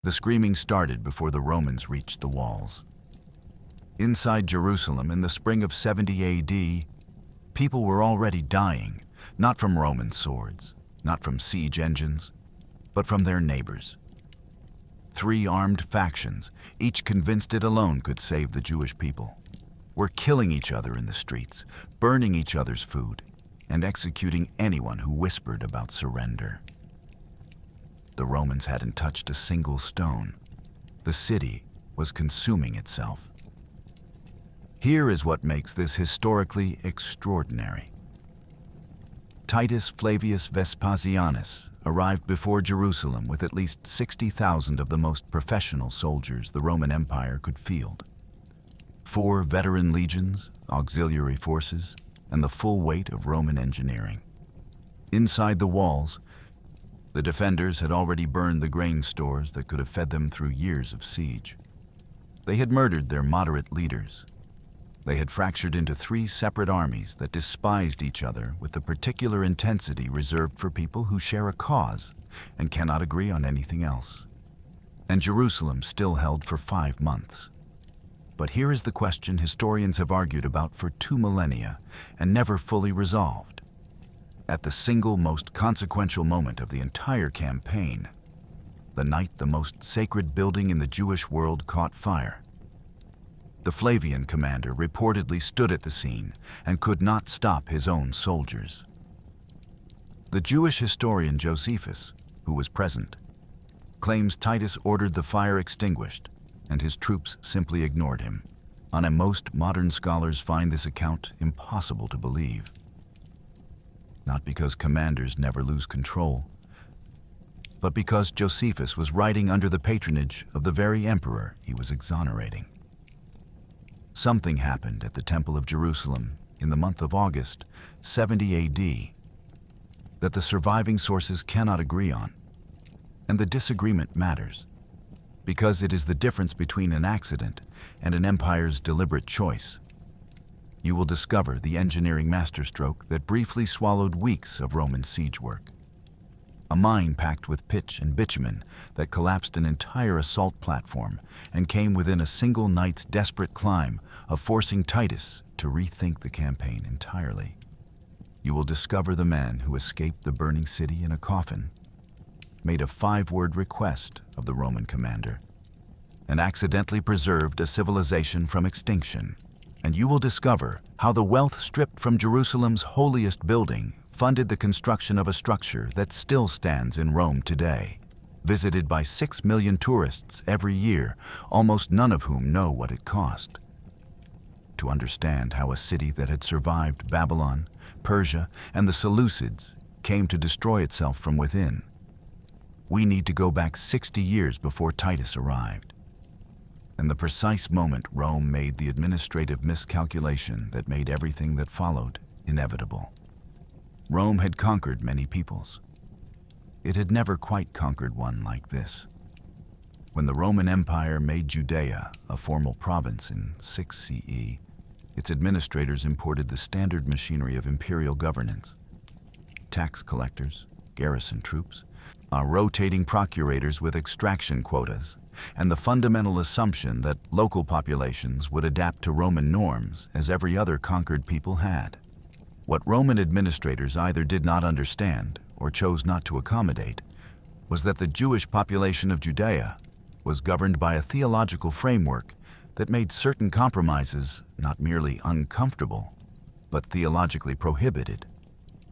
The screaming started before the Romans reached the walls. Inside Jerusalem in the spring of 70 AD, people were already dying, not from Roman swords, not from siege engines, but from their neighbors. 3 armed factions, each convinced it alone could save the Jewish people, were killing each other in the streets, burning each other's food, and executing anyone who whispered about surrender. The Romans hadn't touched a single stone. The city was consuming itself. Here is what makes this historically extraordinary. Titus Flavius Vespasianus arrived before Jerusalem with at least 60,000 of the most professional soldiers the Roman Empire could field. 4 veteran legions, auxiliary forces, and the full weight of Roman engineering. Inside the walls, the defenders had already burned the grain stores that could have fed them through years of siege. They had murdered their moderate leaders. They had fractured into 3 separate armies that despised each other with the particular intensity reserved for people who share a cause and cannot agree on anything else. And Jerusalem still held for 5 months. But here is the question historians have argued about for 2 millennia and never fully resolved. At the single most consequential moment of the entire campaign, the night the most sacred building in the Jewish world caught fire, the Flavian commander reportedly stood at the scene and could not stop his own soldiers. The Jewish historian Josephus, who was present, claims Titus ordered the fire extinguished and his troops simply ignored him. Most modern scholars find this account impossible to believe. Not because commanders never lose control, but because Josephus was writing under the patronage of the very emperor he was exonerating. Something happened at the Temple of Jerusalem in the month of August, 70 AD, that the surviving sources cannot agree on. And the disagreement matters, because it is the difference between an accident and an empire's deliberate choice. You will discover the engineering masterstroke that briefly swallowed weeks of Roman siege work. A mine packed with pitch and bitumen that collapsed an entire assault platform and came within a single night's desperate climb of forcing Titus to rethink the campaign entirely. You will discover the man who escaped the burning city in a coffin, made a 5-word request of the Roman commander, and accidentally preserved a civilization from extinction. And you will discover how the wealth stripped from Jerusalem's holiest building funded the construction of a structure that still stands in Rome today, visited by 6 million tourists every year, almost none of whom know what it cost. To understand how a city that had survived Babylon, Persia, and the Seleucids came to destroy itself from within, we need to go back 60 years before Titus arrived, and the precise moment Rome made the administrative miscalculation that made everything that followed inevitable. Rome had conquered many peoples. It had never quite conquered one like this. When the Roman Empire made Judea a formal province in 6 CE, its administrators imported the standard machinery of imperial governance: tax collectors, garrison troops, rotating procurators with extraction quotas, and the fundamental assumption that local populations would adapt to Roman norms as every other conquered people had. What Roman administrators either did not understand or chose not to accommodate was that the Jewish population of Judea was governed by a theological framework that made certain compromises not merely uncomfortable, but theologically prohibited.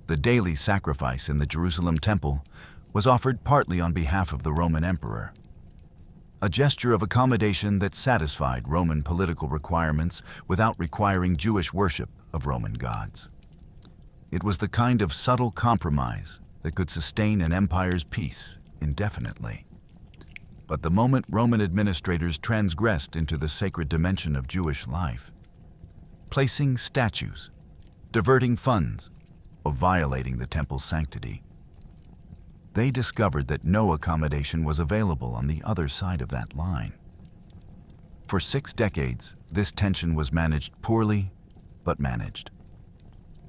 The daily sacrifice in the Jerusalem temple was offered partly on behalf of the Roman emperor, a gesture of accommodation that satisfied Roman political requirements without requiring Jewish worship of Roman gods. It was the kind of subtle compromise that could sustain an empire's peace indefinitely. But the moment Roman administrators transgressed into the sacred dimension of Jewish life, placing statues, diverting funds, or violating the temple's sanctity, they discovered that no accommodation was available on the other side of that line. For 6 decades, this tension was managed poorly, but managed.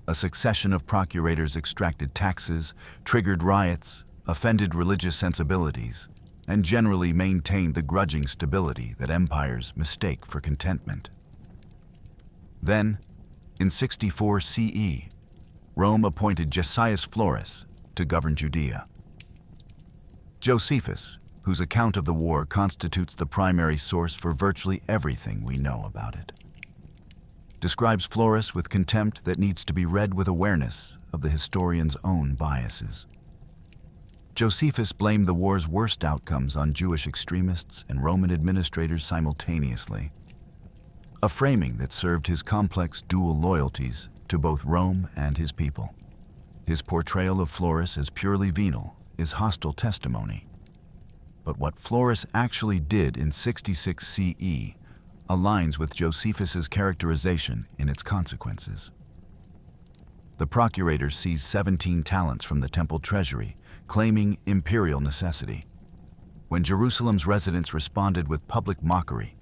A succession of procurators extracted taxes, triggered riots, offended religious sensibilities, and generally maintained the grudging stability that empires mistake for contentment. Then, in 64 CE, Rome appointed Josias Florus to govern Judea. Josephus, whose account of the war constitutes the primary source for virtually everything we know about it, describes Florus with contempt that needs to be read with awareness of the historian's own biases. Josephus blamed the war's worst outcomes on Jewish extremists and Roman administrators simultaneously, a framing that served his complex dual loyalties to both Rome and his people. His portrayal of Florus as purely venal is hostile testimony. But what Florus actually did in 66 CE aligns with Josephus's characterization in its consequences. The procurator seized 17 talents from the temple treasury, claiming imperial necessity. When Jerusalem's residents responded with public mockery,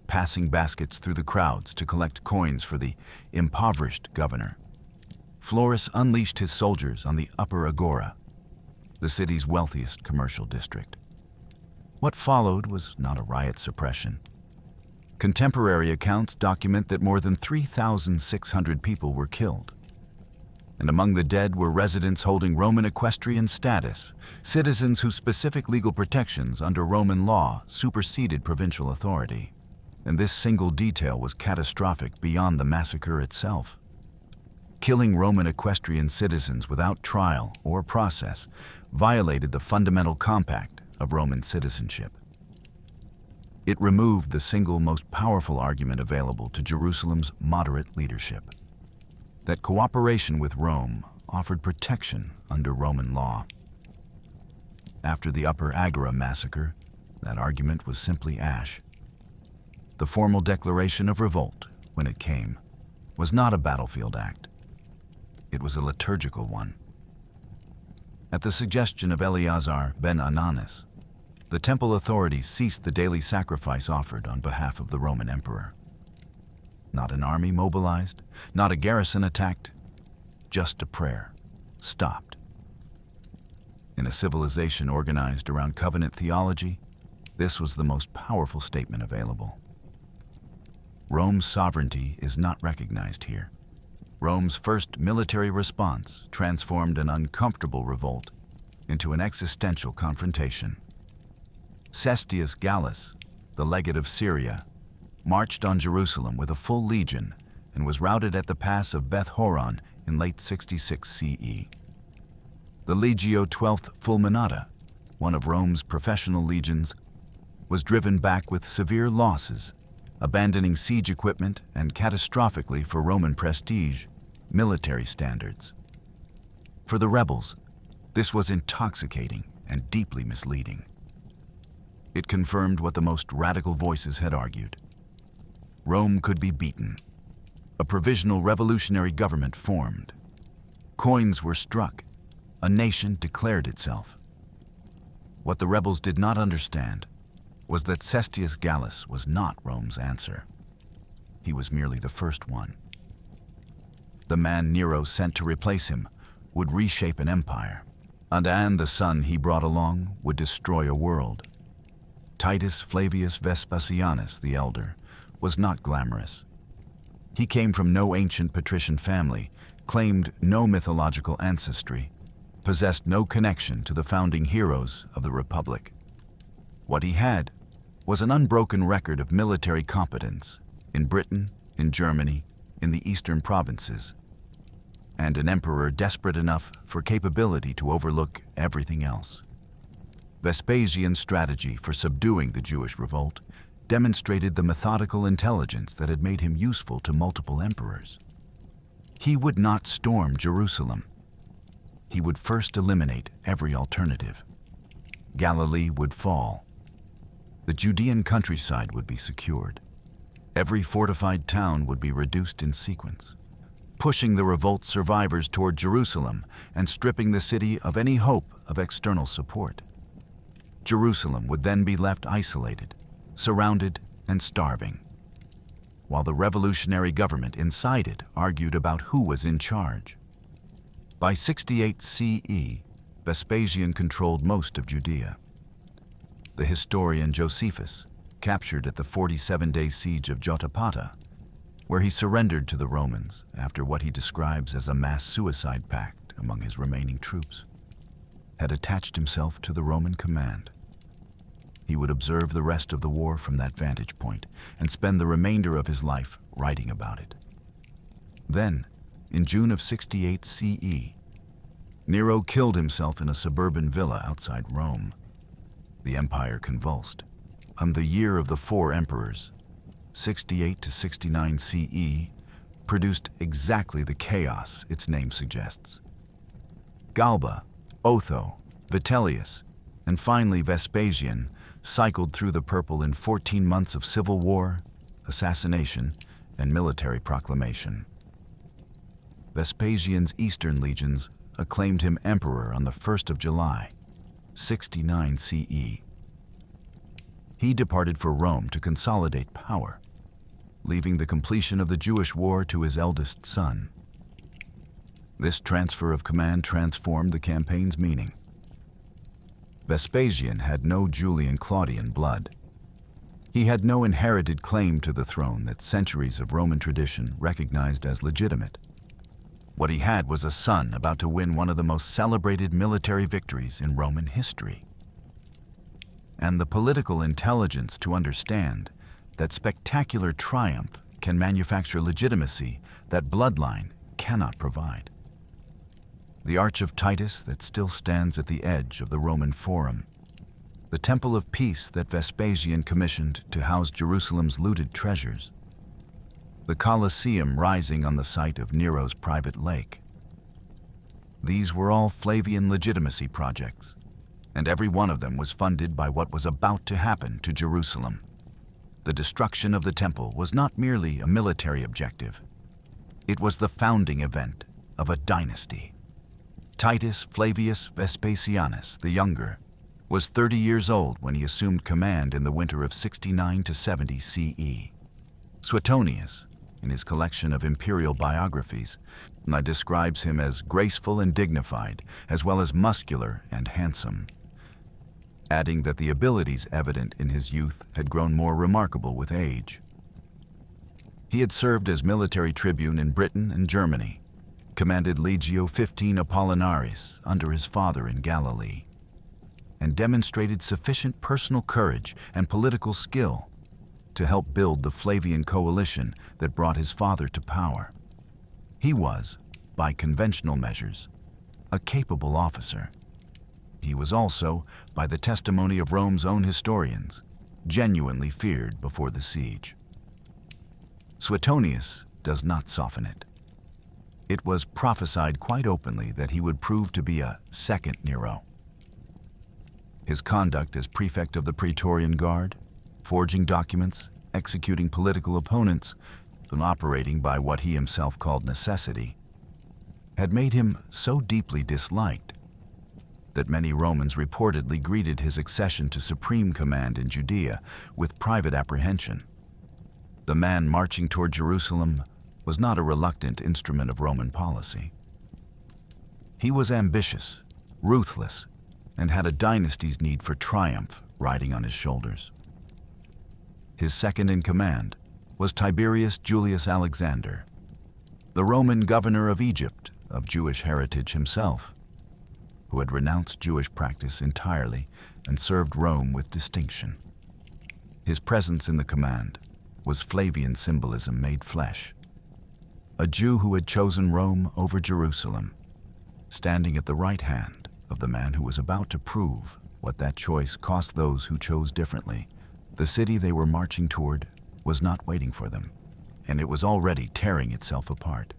passing baskets through the crowds to collect coins for the impoverished governor, Florus unleashed his soldiers on the Upper Agora, the city's wealthiest commercial district. What followed was not a riot suppression. Contemporary accounts document that more than 3,600 people were killed. And among the dead were residents holding Roman equestrian status, citizens whose specific legal protections under Roman law superseded provincial authority. And this single detail was catastrophic beyond the massacre itself. Killing Roman equestrian citizens without trial or process violated the fundamental compact of Roman citizenship. It removed the single most powerful argument available to Jerusalem's moderate leadership, that cooperation with Rome offered protection under Roman law. After the Upper Agora massacre, that argument was simply ash. The formal declaration of revolt, when it came, was not a battlefield act. It was a liturgical one. At the suggestion of Eleazar ben Ananas, the temple authorities ceased the daily sacrifice offered on behalf of the Roman emperor. Not an army mobilized, not a garrison attacked, just a prayer stopped. In a civilization organized around covenant theology, this was the most powerful statement available. Rome's sovereignty is not recognized here. Rome's first military response transformed an uncomfortable revolt into an existential confrontation. Cestius Gallus, the legate of Syria, marched on Jerusalem with a full legion and was routed at the pass of Beth Horon in late 66 CE. The Legio XII Fulminata, one of Rome's professional legions, was driven back with severe losses, abandoning siege equipment and, catastrophically for Roman prestige, military standards. For the rebels, this was intoxicating and deeply misleading. It confirmed what the most radical voices had argued. Rome could be beaten. A provisional revolutionary government formed. Coins were struck. A nation declared itself. What the rebels did not understand was that Cestius Gallus was not Rome's answer. He was merely the first one. The man Nero sent to replace him would reshape an empire, and the son he brought along would destroy a world. Titus Flavius Vespasianus the Elder was not glamorous. He came from no ancient patrician family, claimed no mythological ancestry, possessed no connection to the founding heroes of the Republic. What he had was an unbroken record of military competence in Britain, in Germany, in the eastern provinces, and an emperor desperate enough for capability to overlook everything else. Vespasian's strategy for subduing the Jewish revolt demonstrated the methodical intelligence that had made him useful to multiple emperors. He would not storm Jerusalem. He would first eliminate every alternative. Galilee would fall. The Judean countryside would be secured. Every fortified town would be reduced in sequence, pushing the revolt survivors toward Jerusalem and stripping the city of any hope of external support. Jerusalem would then be left isolated, surrounded, and starving, while the revolutionary government inside it argued about who was in charge. By 68 CE, Vespasian controlled most of Judea. the historian Josephus, captured at the 47-day siege of Jotapata, where he surrendered to the Romans after what he describes as a mass suicide pact among his remaining troops, had attached himself to the Roman command. He would observe the rest of the war from that vantage point and spend the remainder of his life writing about it. Then, in June of 68 CE, Nero killed himself in a suburban villa outside Rome. The empire convulsed. The year of the four emperors, 68 to 69 CE, produced exactly the chaos its name suggests. Galba, Otho, Vitellius, and finally Vespasian cycled through the purple in 14 months of civil war, assassination, and military proclamation. Vespasian's eastern legions acclaimed him emperor on the 1st of July, 69 CE. He departed for Rome to consolidate power, leaving the completion of the Jewish war to his eldest son. This transfer of command transformed the campaign's meaning. Vespasian had no Julian-Claudian blood. He had no inherited claim to the throne that centuries of Roman tradition recognized as legitimate. What he had was a son about to win one of the most celebrated military victories in Roman history, and the political intelligence to understand that spectacular triumph can manufacture legitimacy that bloodline cannot provide. The Arch of Titus that still stands at the edge of the Roman Forum, the Temple of Peace that Vespasian commissioned to house Jerusalem's looted treasures, the Colosseum rising on the site of Nero's private lake. These were all Flavian legitimacy projects, and every one of them was funded by what was about to happen to Jerusalem. The destruction of the temple was not merely a military objective. It was the founding event of a dynasty. Titus Flavius Vespasianus, the younger, was 30 years old when he assumed command in the winter of 69 to 70 CE. Suetonius, in his collection of imperial biographies, describes him as graceful and dignified, as well as muscular and handsome, adding that the abilities evident in his youth had grown more remarkable with age. He had served as military tribune in Britain and Germany, commanded Legio 15 Apollinaris under his father in Galilee, and demonstrated sufficient personal courage and political skill to help build the Flavian coalition that brought his father to power. He was, by conventional measures, a capable officer. He was also, by the testimony of Rome's own historians, genuinely feared before the siege. Suetonius does not soften it. It was prophesied quite openly that he would prove to be a second Nero. His conduct as prefect of the Praetorian Guard, forging documents, executing political opponents, and operating by what he himself called necessity, had made him so deeply disliked that many Romans reportedly greeted his accession to supreme command in Judea with private apprehension. The man marching toward Jerusalem was not a reluctant instrument of Roman policy. He was ambitious, ruthless, and had a dynasty's need for triumph riding on his shoulders. His second in command was Tiberius Julius Alexander, the Roman governor of Egypt of Jewish heritage himself, who had renounced Jewish practice entirely and served Rome with distinction. His presence in the command was Flavian symbolism made flesh. A Jew who had chosen Rome over Jerusalem, standing at the right hand of the man who was about to prove what that choice cost those who chose differently. The city they were marching toward was not waiting for them, and it was already tearing itself apart.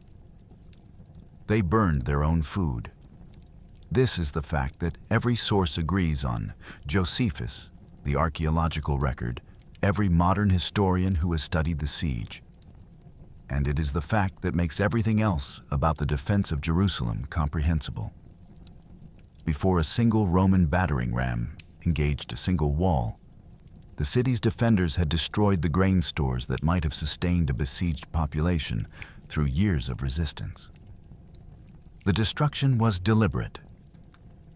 They burned their own food. This is the fact that every source agrees on. Josephus, the archaeological record, every modern historian who has studied the siege. And it is the fact that makes everything else about the defense of Jerusalem comprehensible. Before a single Roman battering ram engaged a single wall, the city's defenders had destroyed the grain stores that might have sustained a besieged population through years of resistance. The destruction was deliberate.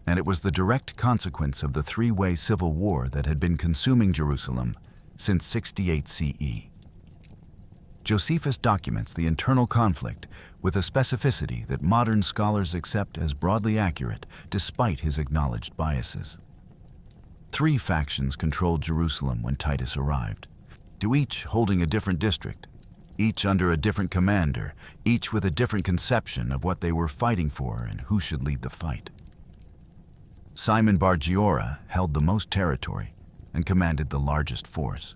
and it was the direct consequence of the three-way civil war that had been consuming Jerusalem since 68 CE. Josephus documents the internal conflict with a specificity that modern scholars accept as broadly accurate despite his acknowledged biases. Three factions controlled Jerusalem when Titus arrived, each holding a different district, each under a different commander, each with a different conception of what they were fighting for and who should lead the fight. Simon Bar Giora held the most territory and commanded the largest force.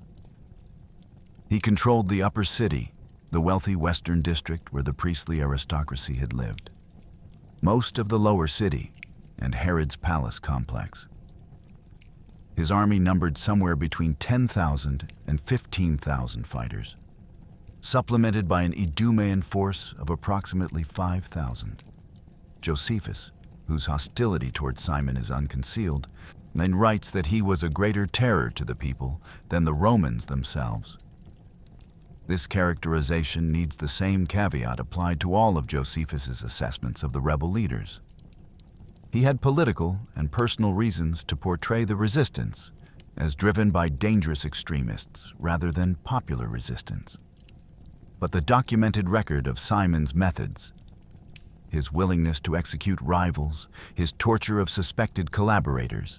He controlled the upper city, the wealthy western district where the priestly aristocracy had lived, most of the lower city, and Herod's palace complex. His army numbered somewhere between 10,000 and 15,000 fighters, supplemented by an Idumean force of approximately 5,000. Josephus, whose hostility toward Simon is unconcealed, then writes that he was a greater terror to the people than the Romans themselves. This characterization needs the same caveat applied to all of Josephus's assessments of the rebel leaders. He had political and personal reasons to portray the resistance as driven by dangerous extremists rather than popular resistance. But the documented record of Simon's methods, his willingness to execute rivals, his torture of suspected collaborators,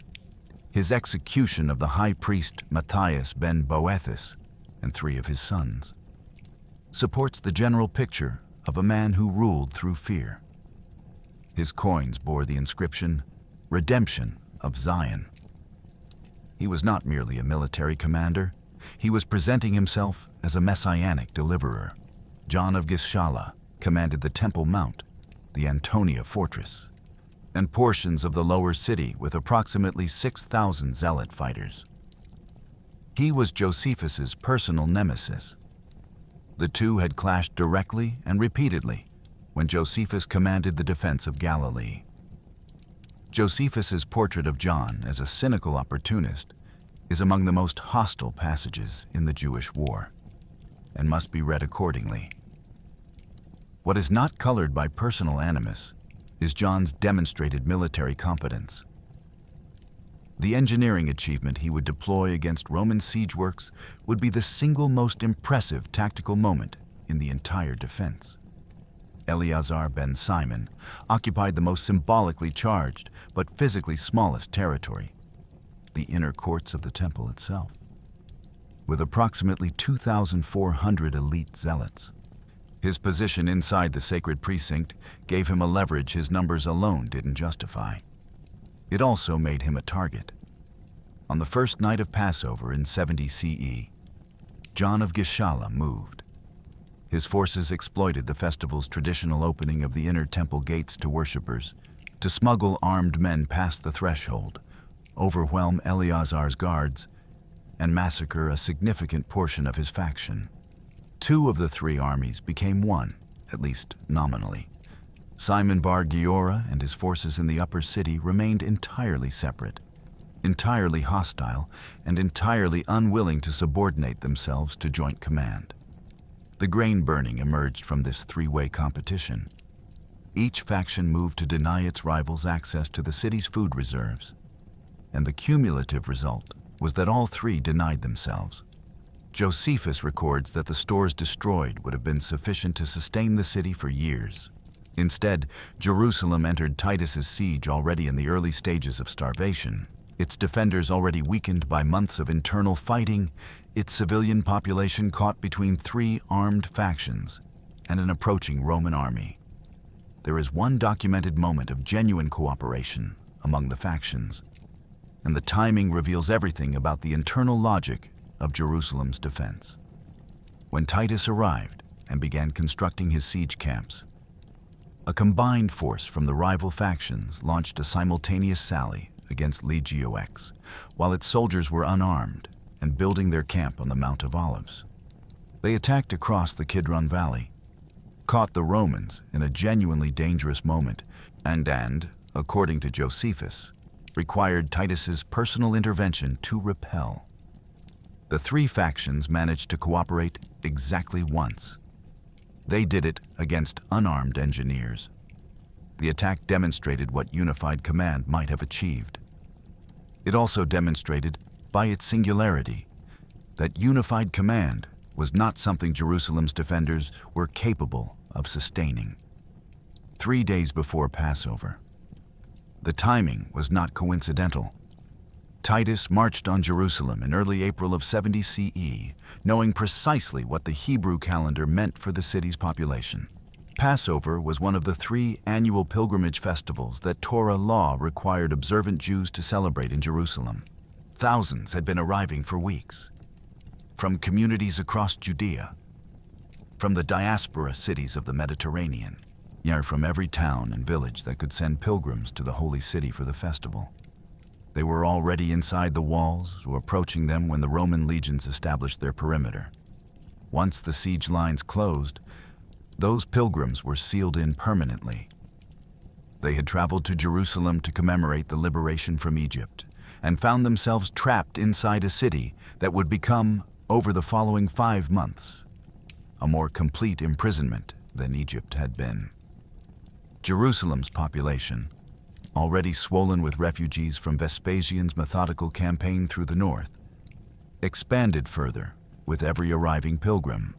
his execution of the high priest Matthias ben Boethus and 3 of his sons, supports the general picture of a man who ruled through fear. His coins bore the inscription, "Redemption of Zion." He was not merely a military commander. He was presenting himself as a messianic deliverer. John of Gischala commanded the Temple Mount, the Antonia fortress, and portions of the lower city with approximately 6,000 zealot fighters. He was Josephus's personal nemesis. The two had clashed directly and repeatedly when Josephus commanded the defense of Galilee. Josephus's portrait of John as a cynical opportunist is among the most hostile passages in the Jewish war, and must be read accordingly. What is not colored by personal animus is John's demonstrated military competence. The engineering achievement he would deploy against Roman siege works would be the single most impressive tactical moment in the entire defense. Eleazar ben Simon occupied the most symbolically charged but physically smallest territory, the inner courts of the temple itself, with approximately 2,400 elite zealots. His position inside the sacred precinct gave him a leverage his numbers alone didn't justify. It also made him a target. On the first night of Passover in 70 CE, John of Gischala moved. His forces exploited the festival's traditional opening of the inner temple gates to worshippers to smuggle armed men past the threshold, overwhelm Eleazar's guards, and massacre a significant portion of his faction. 2 of the 3 armies became one, at least nominally. Simon Bar Giora and his forces in the upper city remained entirely separate, entirely hostile, and entirely unwilling to subordinate themselves to joint command. The grain burning emerged from this 3-way competition. Each faction moved to deny its rivals access to the city's food reserves, and the cumulative result was that all 3 denied themselves. Josephus records that the stores destroyed would have been sufficient to sustain the city for years. Instead, Jerusalem entered Titus's siege already in the early stages of starvation, its defenders already weakened by months of internal fighting, its civilian population caught between 3 armed factions, and an approaching Roman army. There is one documented moment of genuine cooperation among the factions, and the timing reveals everything about the internal logic of Jerusalem's defense. When Titus arrived and began constructing his siege camps, a combined force from the rival factions launched a simultaneous sally against Legio X, while its soldiers were unarmed and building their camp on the Mount of Olives. They attacked across the Kidron Valley, caught the Romans in a genuinely dangerous moment, and, according to Josephus, required Titus's personal intervention to repel. The 3 factions managed to cooperate exactly once. They did it against unarmed engineers. The attack demonstrated what unified command might have achieved. It also demonstrated, by its singularity, that unified command was not something Jerusalem's defenders were capable of sustaining. 3 days before Passover. The timing was not coincidental. Titus marched on Jerusalem in early April of 70 CE, knowing precisely what the Hebrew calendar meant for the city's population. Passover was one of the 3 annual pilgrimage festivals that Torah law required observant Jews to celebrate in Jerusalem. Thousands had been arriving for weeks, from communities across Judea, from the diaspora cities of the Mediterranean, from every town and village that could send pilgrims to the holy city for the festival. They were already inside the walls or approaching them when the Roman legions established their perimeter. Once the siege lines closed, those pilgrims were sealed in permanently. They had traveled to Jerusalem to commemorate the liberation from Egypt and found themselves trapped inside a city that would become, over the following 5 months, a more complete imprisonment than Egypt had been. Jerusalem's population, already swollen with refugees from Vespasian's methodical campaign through the north, expanded further with every arriving pilgrim.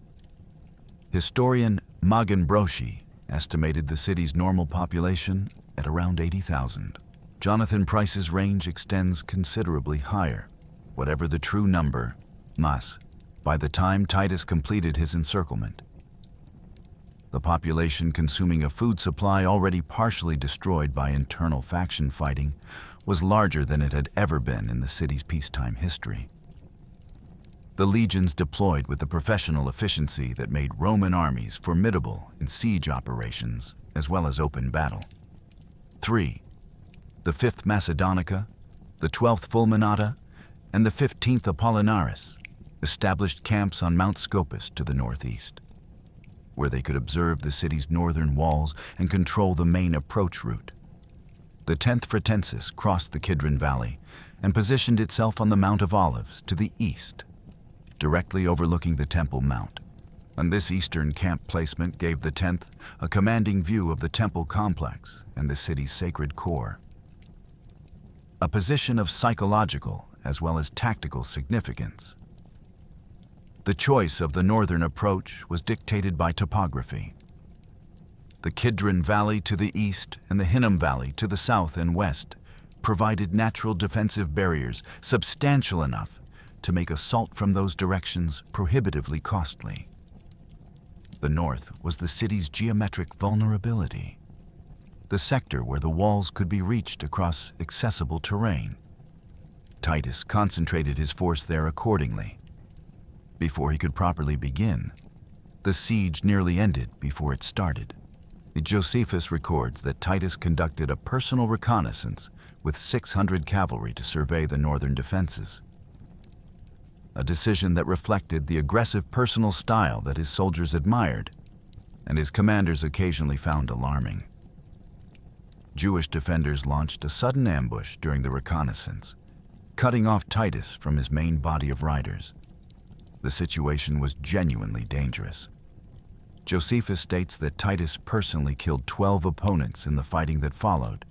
Historian Magen Broshi estimated the city's normal population at around 80,000. Jonathan Price's range extends considerably higher. Whatever the true number, by the time Titus completed his encirclement, the population consuming a food supply already partially destroyed by internal faction fighting was larger than it had ever been in the city's peacetime history. The legions deployed with the professional efficiency that made Roman armies formidable in siege operations as well as open battle. 3. The 5th Macedonica, the 12th Fulminata, and the 15th Apollinaris established camps on Mount Scopus to the northeast, where they could observe the city's northern walls and control the main approach route. The 10th Fretensis crossed the Kidron Valley and positioned itself on the Mount of Olives to the east, directly overlooking the Temple Mount. And this eastern camp placement gave the 10th a commanding view of the temple complex and the city's sacred core. A position of psychological as well as tactical significance. The choice of the northern approach was dictated by topography. The Kidron Valley to the east and the Hinnom Valley to the south and west provided natural defensive barriers substantial enough to make assault from those directions prohibitively costly. The north was the city's geometric vulnerability, the sector where the walls could be reached across accessible terrain. Titus concentrated his force there accordingly. Before he could properly begin, the siege nearly ended before it started. Josephus records that Titus conducted a personal reconnaissance with 600 cavalry to survey the northern defenses, a decision that reflected the aggressive personal style that his soldiers admired and his commanders occasionally found alarming. Jewish defenders launched a sudden ambush during the reconnaissance, cutting off Titus from his main body of riders. The situation was genuinely dangerous. Josephus states that Titus personally killed 12 opponents in the fighting that followed,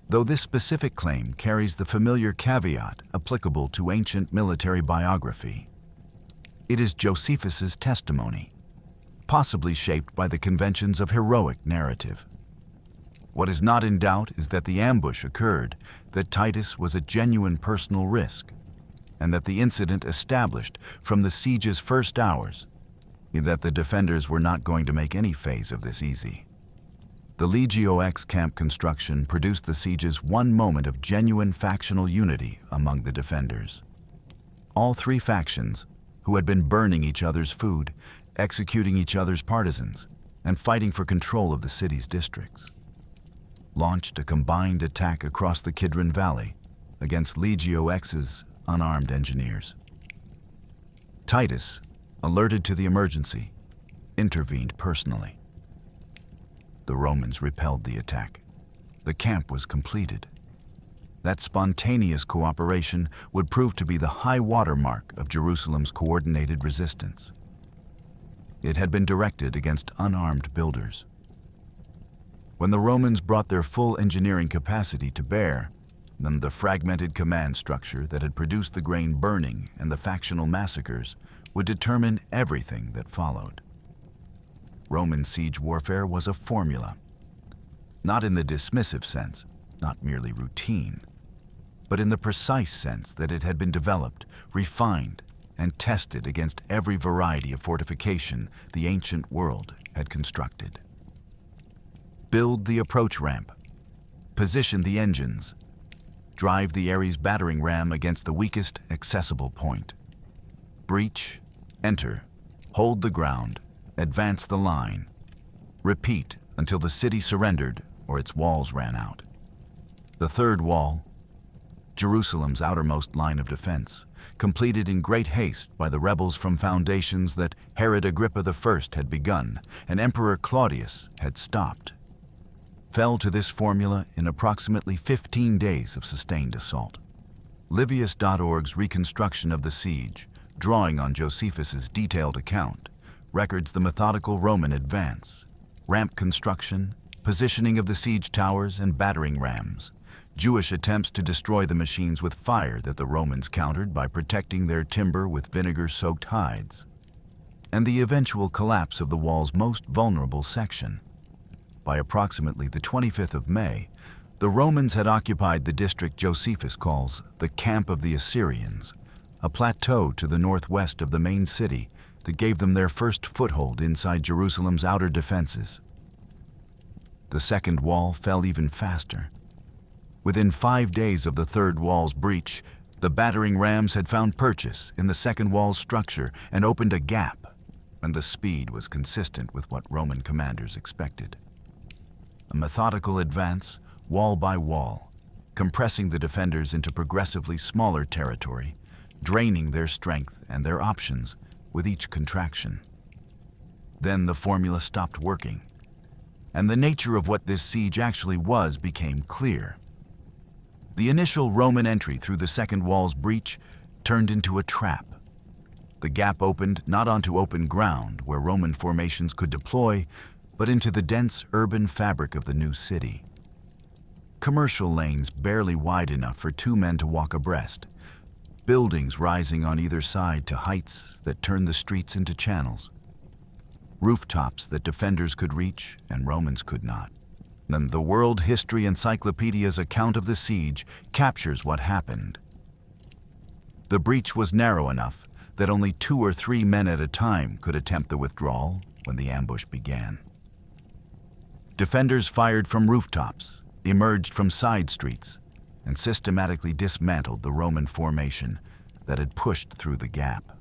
though this specific claim carries the familiar caveat applicable to ancient military biography. It is Josephus's testimony, possibly shaped by the conventions of heroic narrative. What is not in doubt is that the ambush occurred, that Titus was a genuine personal risk, and that the incident established from the siege's first hours that the defenders were not going to make any phase of this easy. The Legio X camp construction produced the siege's one moment of genuine factional unity among the defenders. All 3 factions, who had been burning each other's food, executing each other's partisans, and fighting for control of the city's districts, launched a combined attack across the Kidron Valley against Legio X's unarmed engineers. Titus, alerted to the emergency, intervened personally. The Romans repelled the attack. The camp was completed. That spontaneous cooperation would prove to be the high water mark of Jerusalem's coordinated resistance. It had been directed against unarmed builders. When the Romans brought their full engineering capacity to bear, then the fragmented command structure that had produced the grain burning and the factional massacres would determine everything that followed. Roman siege warfare was a formula, not in the dismissive sense, not merely routine, but in the precise sense that it had been developed, refined, and tested against every variety of fortification the ancient world had constructed. Build the approach ramp, position the engines, drive the Ares battering ram against the weakest accessible point. Breach, enter, hold the ground, advance the line. Repeat until the city surrendered or its walls ran out. The third wall, Jerusalem's outermost line of defense, completed in great haste by the rebels from foundations that Herod Agrippa I had begun and Emperor Claudius had stopped, fell to this formula in approximately 15 days of sustained assault. Livius.org's reconstruction of the siege, drawing on Josephus's detailed account, records the methodical Roman advance, ramp construction, positioning of the siege towers and battering rams, Jewish attempts to destroy the machines with fire that the Romans countered by protecting their timber with vinegar-soaked hides, and the eventual collapse of the wall's most vulnerable section. By approximately the 25th of May, the Romans had occupied the district Josephus calls the Camp of the Assyrians, a plateau to the northwest of the main city that gave them their first foothold inside Jerusalem's outer defenses. The second wall fell even faster. Within 5 days of the third wall's breach, the battering rams had found purchase in the second wall's structure and opened a gap, and the speed was consistent with what Roman commanders expected. A methodical advance, wall by wall, compressing the defenders into progressively smaller territory, draining their strength and their options with each contraction. Then the formula stopped working, and the nature of what this siege actually was became clear. The initial Roman entry through the second wall's breach turned into a trap. The gap opened not onto open ground where Roman formations could deploy, but into the dense urban fabric of the new city. Commercial lanes barely wide enough for 2 men to walk abreast, buildings rising on either side to heights that turned the streets into channels, rooftops that defenders could reach and Romans could not. Then the World History Encyclopedia's account of the siege captures what happened. The breach was narrow enough that only 2 or 3 men at a time could attempt the withdrawal when the ambush began. Defenders fired from rooftops, emerged from side streets, and systematically dismantled the Roman formation that had pushed through the gap.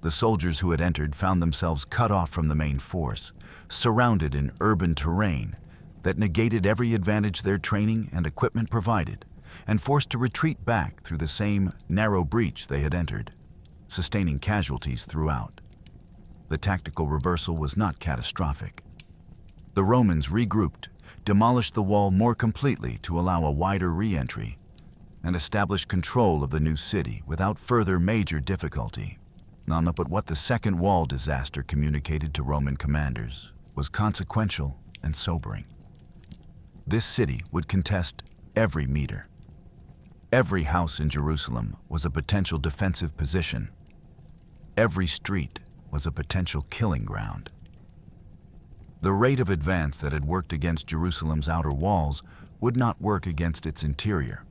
The soldiers who had entered found themselves cut off from the main force, surrounded in urban terrain that negated every advantage their training and equipment provided, and forced to retreat back through the same narrow breach they had entered, sustaining casualties throughout. The tactical reversal was not catastrophic. The Romans regrouped, demolished the wall more completely to allow a wider re-entry, and established control of the new city without further major difficulty. None but what the second wall disaster communicated to Roman commanders was consequential and sobering. This city would contest every meter. Every house in Jerusalem was a potential defensive position. Every street was a potential killing ground. The rate of advance that had worked against Jerusalem's outer walls would not work against its interior.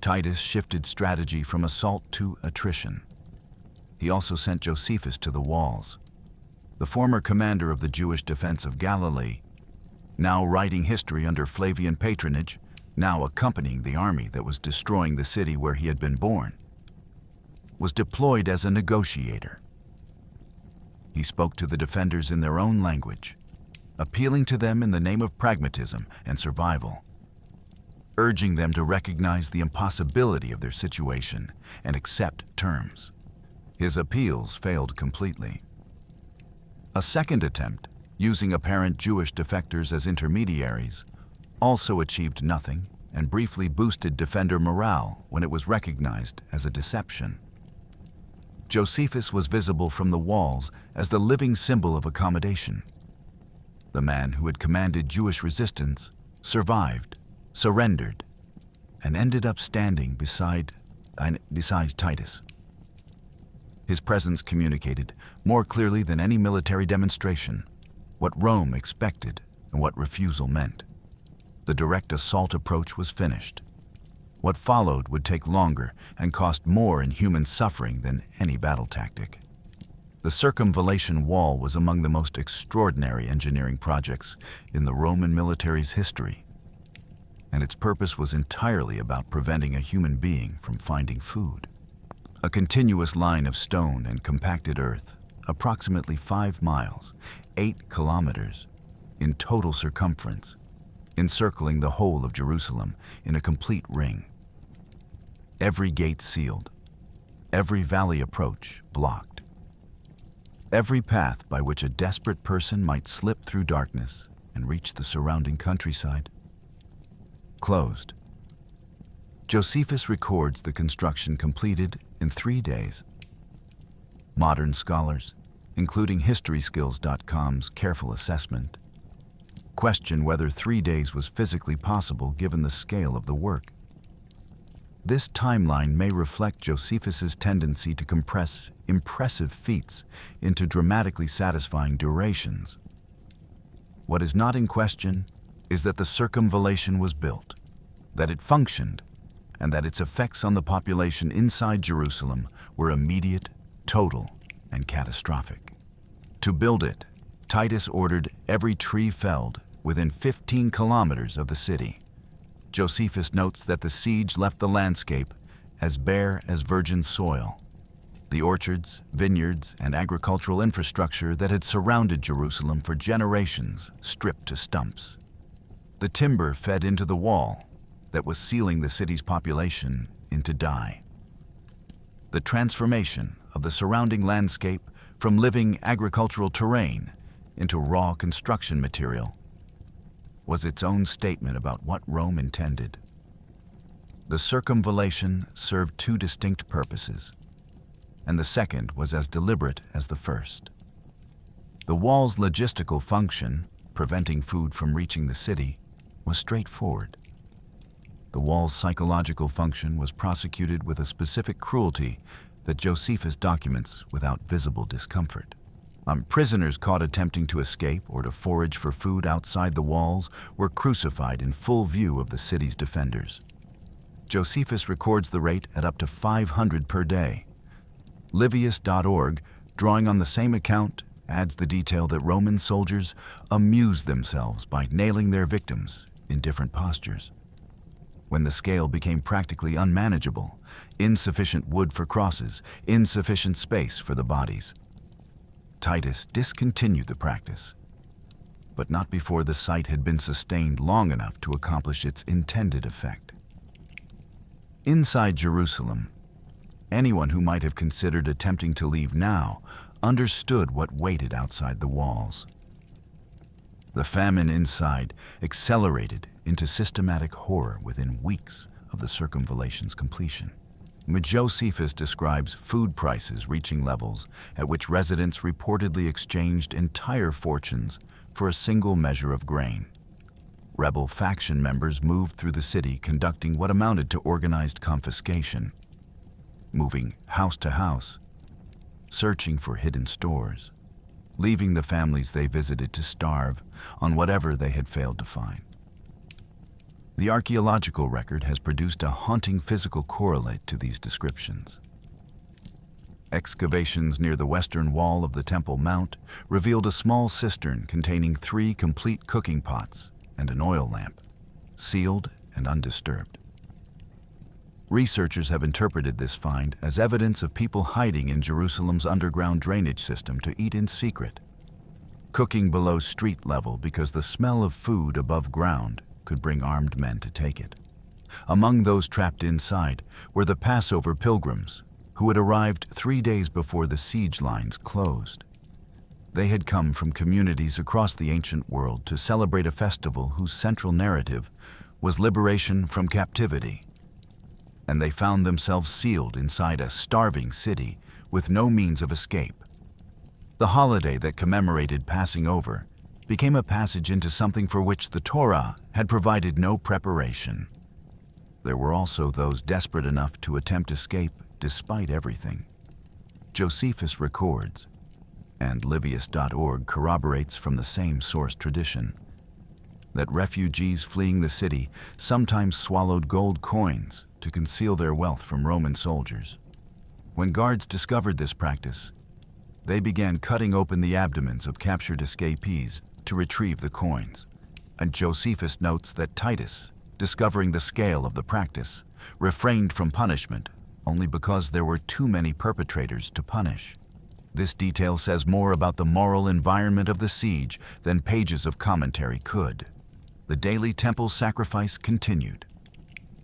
Titus shifted strategy from assault to attrition. He also sent Josephus to the walls. The former commander of the Jewish defense of Galilee, now writing history under Flavian patronage, now accompanying the army that was destroying the city where he had been born, was deployed as a negotiator. He spoke to the defenders in their own language, appealing to them in the name of pragmatism and survival, urging them to recognize the impossibility of their situation and accept terms. His appeals failed completely. A second attempt, using apparent Jewish defectors as intermediaries, also achieved nothing and briefly boosted defender morale when it was recognized as a deception. Josephus was visible from the walls as the living symbol of accommodation. the man who had commanded Jewish resistance, survived, surrendered, and ended up standing beside Titus. His presence communicated, more clearly than any military demonstration, what Rome expected and what refusal meant. The direct assault approach was finished. What followed would take longer and cost more in human suffering than any battle tactic. The circumvallation wall was among the most extraordinary engineering projects in the Roman military's history, and its purpose was entirely about preventing a human being from finding food. A continuous line of stone and compacted earth, approximately 5 miles, 8 kilometers, in total circumference, encircling the whole of Jerusalem in a complete ring. Every gate sealed, every valley approach blocked. Every path by which a desperate person might slip through darkness and reach the surrounding countryside closed. Josephus records the construction completed in 3 days. Modern scholars, including HistorySkills.com's careful assessment, question whether 3 days was physically possible given the scale of the work. This timeline may reflect Josephus's tendency to compress impressive feats into dramatically satisfying durations. What is not in question is that the circumvallation was built, that it functioned, and that its effects on the population inside Jerusalem were immediate, total, and catastrophic. To build it, Titus ordered every tree felled within 15 kilometers of the city. Josephus notes that the siege left the landscape as bare as virgin soil. The orchards, vineyards, and agricultural infrastructure that had surrounded Jerusalem for generations stripped to stumps. The timber fed into the wall that was sealing the city's population into die. The transformation of the surrounding landscape from living agricultural terrain into raw construction material was its own statement about what Rome intended. The circumvallation served 2 distinct purposes, and the second was as deliberate as the first. The wall's logistical function, preventing food from reaching the city, was straightforward. The wall's psychological function was prosecuted with a specific cruelty that Josephus documents without visible discomfort. Prisoners caught attempting to escape or to forage for food outside the walls were crucified in full view of the city's defenders. Josephus records the rate at up to 500 per day. Livius.org, drawing on the same account, adds the detail that Roman soldiers amused themselves by nailing their victims in different postures. When the scale became practically unmanageable, insufficient wood for crosses, insufficient space for the bodies, Titus discontinued the practice, but not before the site had been sustained long enough to accomplish its intended effect. Inside Jerusalem, anyone who might have considered attempting to leave now understood what waited outside the walls. The famine inside accelerated into systematic horror within weeks of the circumvallation's completion. Josephus describes food prices reaching levels at which residents reportedly exchanged entire fortunes for a single measure of grain. Rebel faction members moved through the city conducting what amounted to organized confiscation, moving house to house, searching for hidden stores, leaving the families they visited to starve on whatever they had failed to find. The archaeological record has produced a haunting physical correlate to these descriptions. Excavations near the western wall of the Temple Mount revealed a small cistern containing 3 complete cooking pots and an oil lamp, sealed and undisturbed. Researchers have interpreted this find as evidence of people hiding in Jerusalem's underground drainage system to eat in secret, cooking below street level because the smell of food above ground could bring armed men to take it. Among those trapped inside were the Passover pilgrims, who had arrived 3 days before the siege lines closed. They had come from communities across the ancient world to celebrate a festival whose central narrative was liberation from captivity, and they found themselves sealed inside a starving city with no means of escape. The holiday that commemorated passing over became a passage into something for which the Torah had provided no preparation. There were also those desperate enough to attempt escape despite everything. Josephus records, and Livius.org corroborates from the same source tradition, that refugees fleeing the city sometimes swallowed gold coins to conceal their wealth from Roman soldiers. When guards discovered this practice, they began cutting open the abdomens of captured escapees to retrieve the coins. And Josephus notes that Titus, discovering the scale of the practice, refrained from punishment only because there were too many perpetrators to punish. This detail says more about the moral environment of the siege than pages of commentary could. The daily temple sacrifice continued.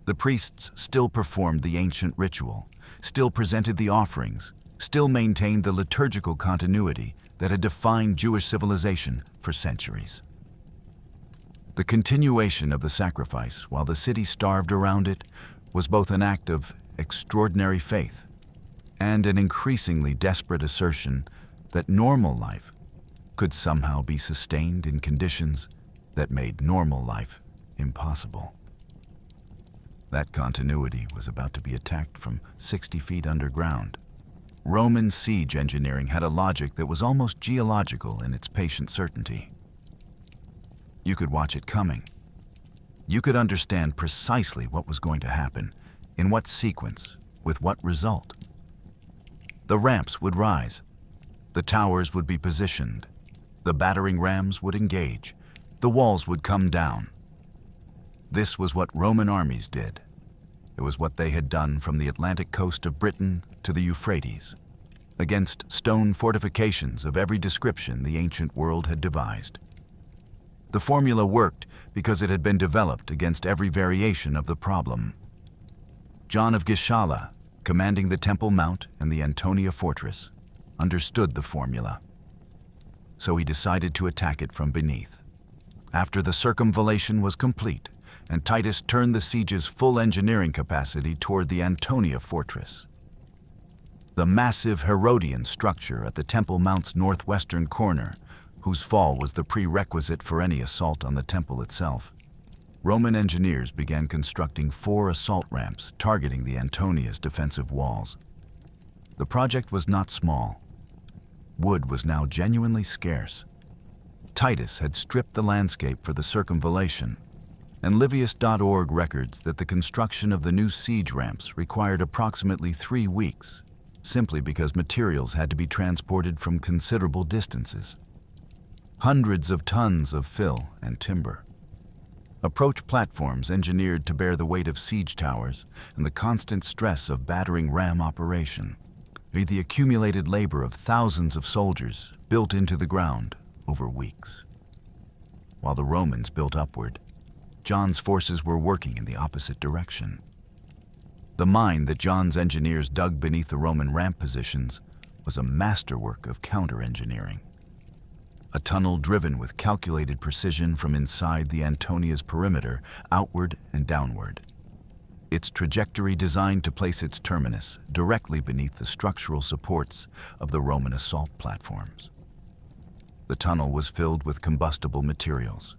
The priests still performed the ancient ritual, still presented the offerings, still maintained the liturgical continuity that had defined Jewish civilization for centuries. The continuation of the sacrifice while the city starved around it was both an act of extraordinary faith and an increasingly desperate assertion that normal life could somehow be sustained in conditions that made normal life impossible. That continuity was about to be attacked from 60 feet underground. Roman siege engineering had a logic that was almost geological in its patient certainty. You could watch it coming. You could understand precisely what was going to happen, in what sequence, with what result. The ramps would rise. The towers would be positioned. The battering rams would engage. The walls would come down. This was what Roman armies did. It was what they had done from the Atlantic coast of Britain to the Euphrates, against stone fortifications of every description the ancient world had devised. The formula worked because it had been developed against every variation of the problem. John of Gischala, commanding the Temple Mount and the Antonia fortress, understood the formula. So he decided to attack it from beneath. After the circumvallation was complete, and Titus turned the siege's full engineering capacity toward the Antonia fortress. The massive Herodian structure at the Temple Mount's northwestern corner, whose fall was the prerequisite for any assault on the temple itself, Roman engineers began constructing 4 assault ramps targeting the Antonia's defensive walls. The project was not small. Wood was now genuinely scarce. Titus had stripped the landscape for the circumvallation, and Livius.org records that the construction of the new siege ramps required approximately 3 weeks, simply because materials had to be transported from considerable distances. Hundreds of tons of fill and timber. Approach platforms engineered to bear the weight of siege towers and the constant stress of battering ram operation. The accumulated labor of thousands of soldiers built into the ground over weeks. While the Romans built upward, John's forces were working in the opposite direction. The mine that John's engineers dug beneath the Roman ramp positions was a masterwork of counter-engineering. A tunnel driven with calculated precision from inside the Antonia's perimeter, outward and downward. Its trajectory designed to place its terminus directly beneath the structural supports of the Roman assault platforms. The tunnel was filled with combustible materials.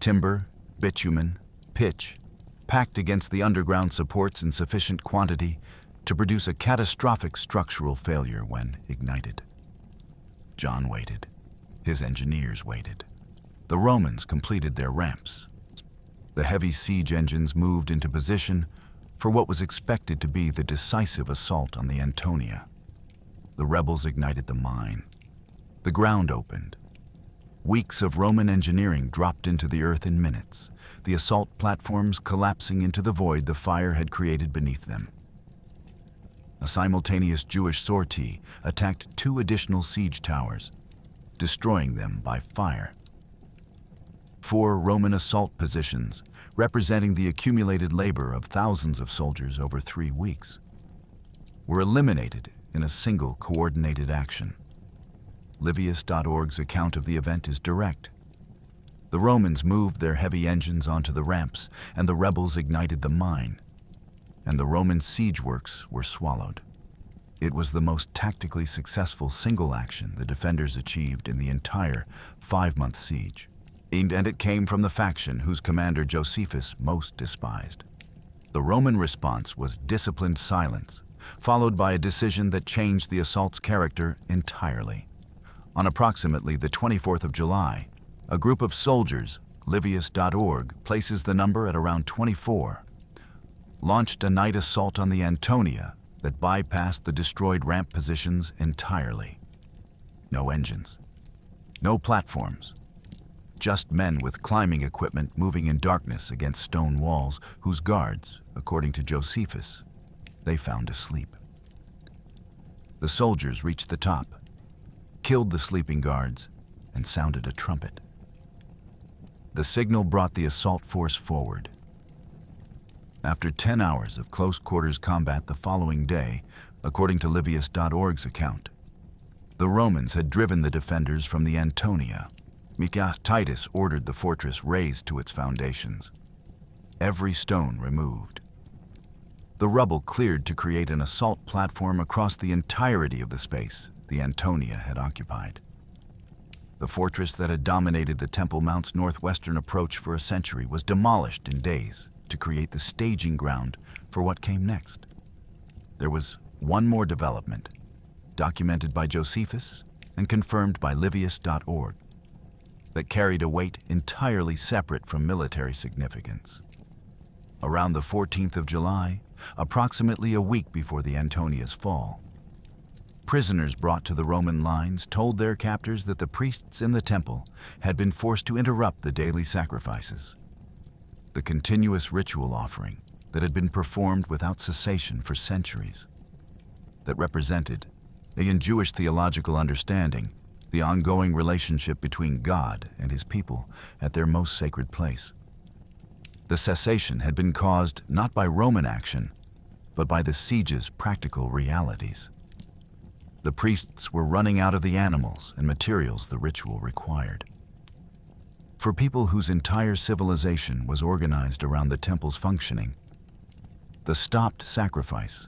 Timber, bitumen, pitch, packed against the underground supports in sufficient quantity to produce a catastrophic structural failure when ignited. John waited. His engineers waited. The Romans completed their ramps. The heavy siege engines moved into position for what was expected to be the decisive assault on the Antonia. The rebels ignited the mine. The ground opened. Weeks of Roman engineering dropped into the earth in minutes, the assault platforms collapsing into the void the fire had created beneath them. A simultaneous Jewish sortie attacked 2 additional siege towers, destroying them by fire. 4 Roman assault positions, representing the accumulated labor of thousands of soldiers over 3 weeks, were eliminated in a single coordinated action. Livius.org's account of the event is direct. The Romans moved their heavy engines onto the ramps, and the rebels ignited the mine, and the Roman siege works were swallowed. It was the most tactically successful single action the defenders achieved in the entire 5-month siege, and it came from the faction whose commander Josephus most despised. The Roman response was disciplined silence, followed by a decision that changed the assault's character entirely. On approximately the 24th of July, a group of soldiers, Livius.org places the number at around 24, launched a night assault on the Antonia that bypassed the destroyed ramp positions entirely. No engines, no platforms, just men with climbing equipment moving in darkness against stone walls whose guards, according to Josephus, they found asleep. The soldiers reached the top, killed the sleeping guards, and sounded a trumpet. The signal brought the assault force forward. After 10 hours of close-quarters combat the following day, according to Livius.org's account, the Romans had driven the defenders from the Antonia. Titus ordered the fortress razed to its foundations, every stone removed. The rubble cleared to create an assault platform across the entirety of the space the Antonia had occupied. The fortress that had dominated the Temple Mount's northwestern approach for a century was demolished in days to create the staging ground for what came next. There was one more development, documented by Josephus and confirmed by Livius.org, that carried a weight entirely separate from military significance. Around the 14th of July, approximately a week before the Antonia's fall, prisoners brought to the Roman lines told their captors that the priests in the temple had been forced to interrupt the daily sacrifices, the continuous ritual offering that had been performed without cessation for centuries, that represented, in Jewish theological understanding, the ongoing relationship between God and his people at their most sacred place. The cessation had been caused not by Roman action, but by the siege's practical realities. The priests were running out of the animals and materials the ritual required. For people whose entire civilization was organized around the temple's functioning, the stopped sacrifice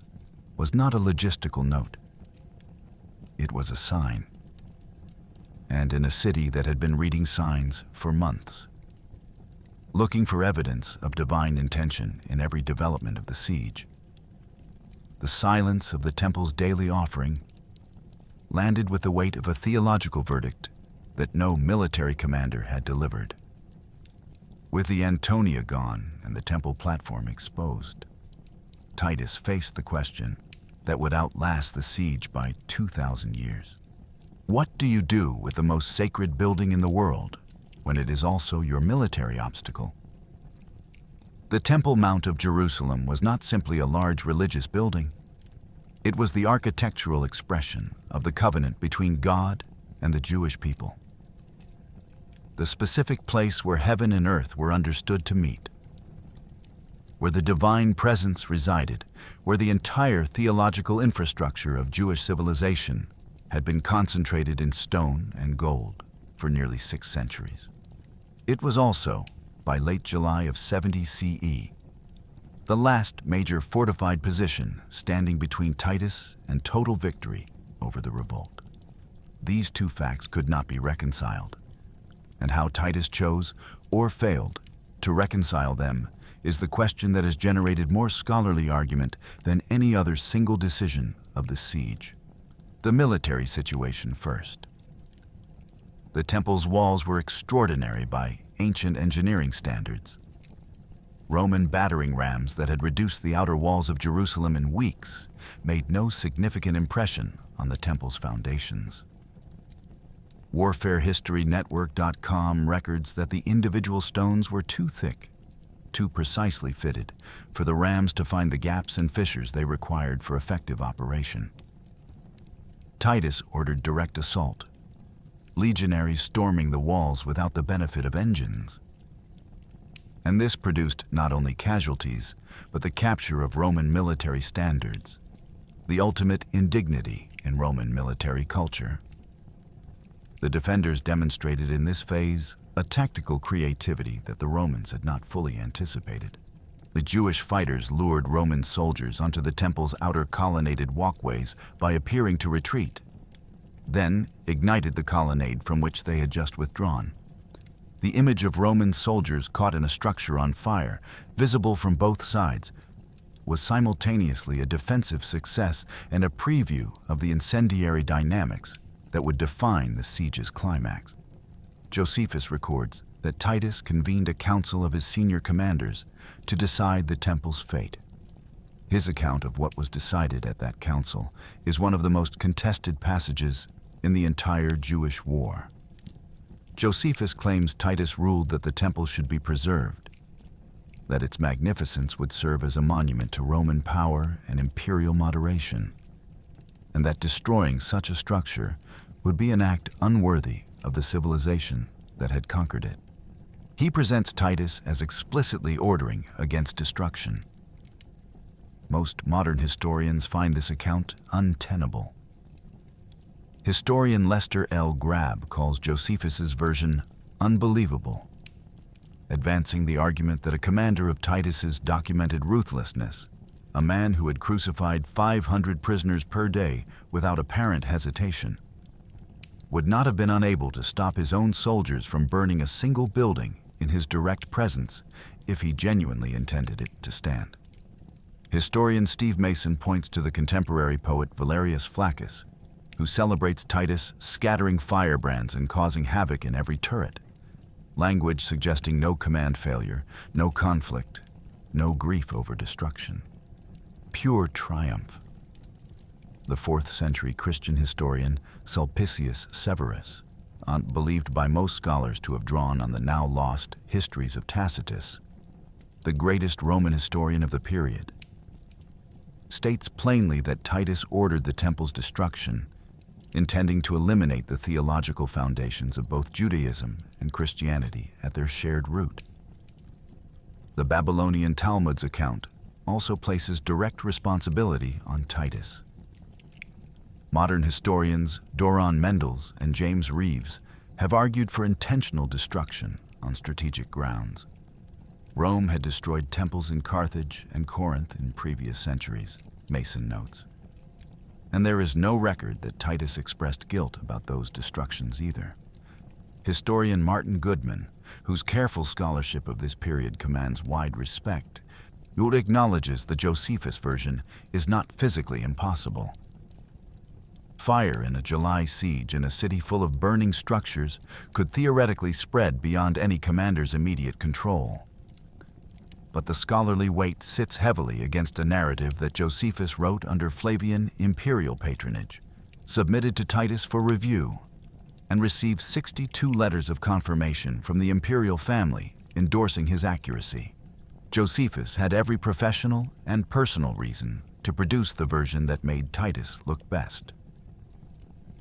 was not a logistical note. It was a sign. And in a city that had been reading signs for months, looking for evidence of divine intention in every development of the siege, the silence of the temple's daily offering landed with the weight of a theological verdict that no military commander had delivered. With the Antonia gone and the temple platform exposed, Titus faced the question that would outlast the siege by 2,000 years. What do you do with the most sacred building in the world when it is also your military obstacle? The Temple Mount of Jerusalem was not simply a large religious building. It was the architectural expression of the covenant between God and the Jewish people. The specific place where heaven and earth were understood to meet, where the divine presence resided, where the entire theological infrastructure of Jewish civilization had been concentrated in stone and gold for nearly 6 centuries. It was also, by late July of 70 CE, the last major fortified position standing between Titus and total victory over the revolt. These two facts could not be reconciled, and how Titus chose or failed to reconcile them is the question that has generated more scholarly argument than any other single decision of the siege. The military situation first. The temple's walls were extraordinary by ancient engineering standards. Roman battering rams that had reduced the outer walls of Jerusalem in weeks made no significant impression on the temple's foundations. WarfareHistoryNetwork.com records that the individual stones were too thick, too precisely fitted for the rams to find the gaps and fissures they required for effective operation. Titus ordered direct assault, legionaries storming the walls without the benefit of engines. And this produced not only casualties, but the capture of Roman military standards, the ultimate indignity in Roman military culture. The defenders demonstrated in this phase a tactical creativity that the Romans had not fully anticipated. The Jewish fighters lured Roman soldiers onto the temple's outer colonnaded walkways by appearing to retreat, then ignited the colonnade from which they had just withdrawn. The image of Roman soldiers caught in a structure on fire, visible from both sides, was simultaneously a defensive success and a preview of the incendiary dynamics that would define the siege's climax. Josephus records that Titus convened a council of his senior commanders to decide the temple's fate. His account of what was decided at that council is one of the most contested passages in the entire Jewish war. Josephus claims Titus ruled that the temple should be preserved, that its magnificence would serve as a monument to Roman power and imperial moderation, and that destroying such a structure would be an act unworthy of the civilization that had conquered it. He presents Titus as explicitly ordering against destruction. Most modern historians find this account untenable. Historian Lester L. Grab calls Josephus's version unbelievable, advancing the argument that a commander of Titus's documented ruthlessness, a man who had crucified 500 prisoners per day without apparent hesitation, would not have been unable to stop his own soldiers from burning a single building in his direct presence if he genuinely intended it to stand. Historian Steve Mason points to the contemporary poet Valerius Flaccus, who celebrates Titus scattering firebrands and causing havoc in every turret, language suggesting no command failure, no conflict, no grief over destruction. Pure triumph. The 4th century Christian historian Sulpicius Severus, believed by most scholars to have drawn on the now lost histories of Tacitus, the greatest Roman historian of the period, states plainly that Titus ordered the temple's destruction, intending to eliminate the theological foundations of both Judaism and Christianity at their shared root. The Babylonian Talmud's account also places direct responsibility on Titus. Modern historians Doron Mendels and James Reeves have argued for intentional destruction on strategic grounds. Rome had destroyed temples in Carthage and Corinth in previous centuries, Mason notes. And there is no record that Titus expressed guilt about those destructions either. Historian Martin Goodman, whose careful scholarship of this period commands wide respect, acknowledges the Josephus version is not physically impossible. Fire in a July siege in a city full of burning structures could theoretically spread beyond any commander's immediate control. But the scholarly weight sits heavily against a narrative that Josephus wrote under Flavian imperial patronage, submitted to Titus for review, and received 62 letters of confirmation from the imperial family endorsing his accuracy. Josephus had every professional and personal reason to produce the version that made Titus look best.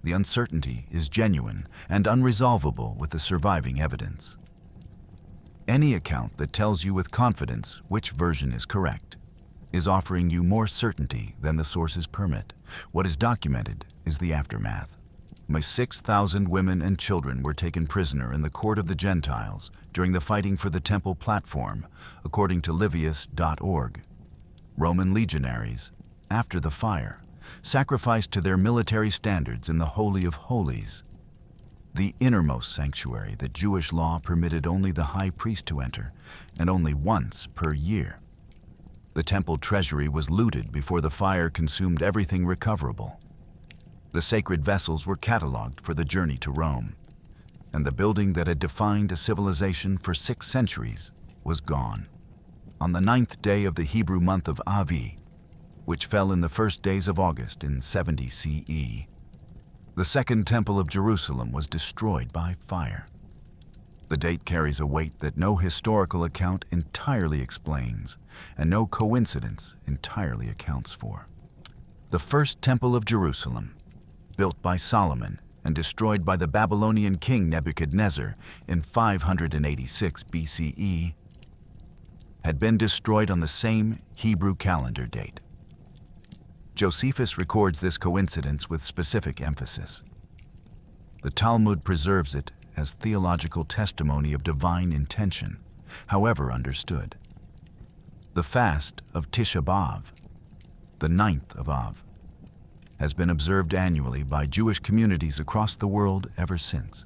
The uncertainty is genuine and unresolvable with the surviving evidence. Any account that tells you with confidence which version is correct is offering you more certainty than the sources permit. What is documented is the aftermath. 6,000 women and children were taken prisoner in the court of the Gentiles during the fighting for the temple platform, according to Livius.org. Roman legionaries, after the fire, sacrificed to their military standards in the Holy of Holies, the innermost sanctuary that Jewish law permitted only the high priest to enter, and only once per year. The temple treasury was looted before the fire consumed everything recoverable. The sacred vessels were cataloged for the journey to Rome, and the building that had defined a civilization for 6 centuries was gone. On the 9th day of the Hebrew month of Avi, which fell in the first days of August in 70 CE, the Second Temple of Jerusalem was destroyed by fire. The date carries a weight that no historical account entirely explains, and no coincidence entirely accounts for. The First Temple of Jerusalem, built by Solomon and destroyed by the Babylonian king Nebuchadnezzar in 586 BCE, had been destroyed on the same Hebrew calendar date. Josephus records this coincidence with specific emphasis. The Talmud preserves it as theological testimony of divine intention, however understood. The fast of Tisha B'Av, the 9th of Av, has been observed annually by Jewish communities across the world ever since,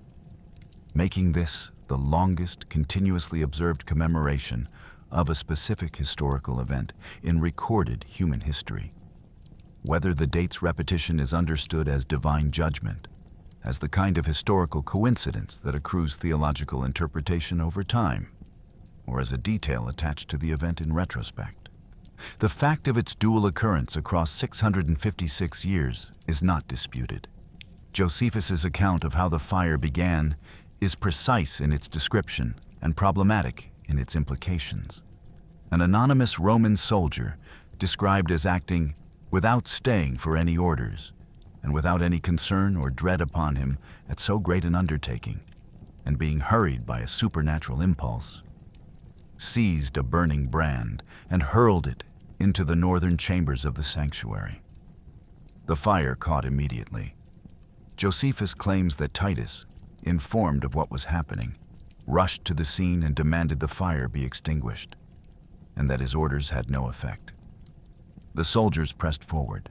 making this the longest continuously observed commemoration of a specific historical event in recorded human history. Whether the date's repetition is understood as divine judgment, as the kind of historical coincidence that accrues theological interpretation over time, or as a detail attached to the event in retrospect, the fact of its dual occurrence across 656 years is not disputed. Josephus's account of how the fire began is precise in its description and problematic in its implications. An anonymous Roman soldier, described as acting without staying for any orders, and without any concern or dread upon him at so great an undertaking, and being hurried by a supernatural impulse, seized a burning brand and hurled it into the northern chambers of the sanctuary. The fire caught immediately. Josephus claims that Titus, informed of what was happening, rushed to the scene and demanded the fire be extinguished, and that his orders had no effect. The soldiers pressed forward.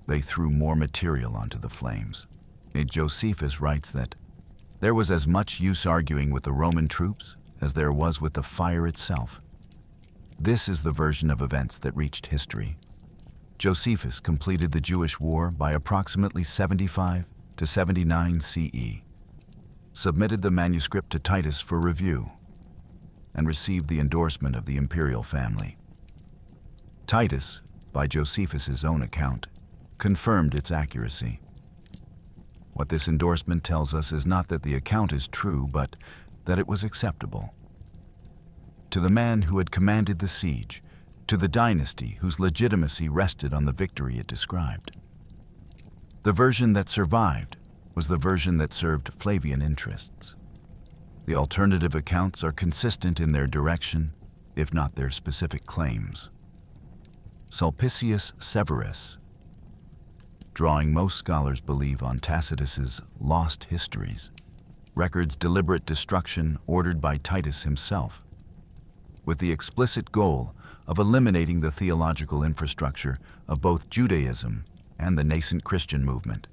They threw more material onto the flames. Josephus writes that there was as much use arguing with the Roman troops as there was with the fire itself. This is the version of events that reached history. Josephus completed the Jewish war by approximately 75 to 79 CE, submitted the manuscript to Titus for review, and received the endorsement of the imperial family. Titus, by Josephus's own account, confirmed its accuracy. What this endorsement tells us is not that the account is true, but that it was acceptable. To the man who had commanded the siege, to the dynasty whose legitimacy rested on the victory it described. The version that survived was the version that served Flavian interests. The alternative accounts are consistent in their direction, if not their specific claims. Sulpicius Severus, drawing most scholars believe on Tacitus's lost histories, records deliberate destruction ordered by Titus himself, with the explicit goal of eliminating the theological infrastructure of both Judaism and the nascent Christian movement.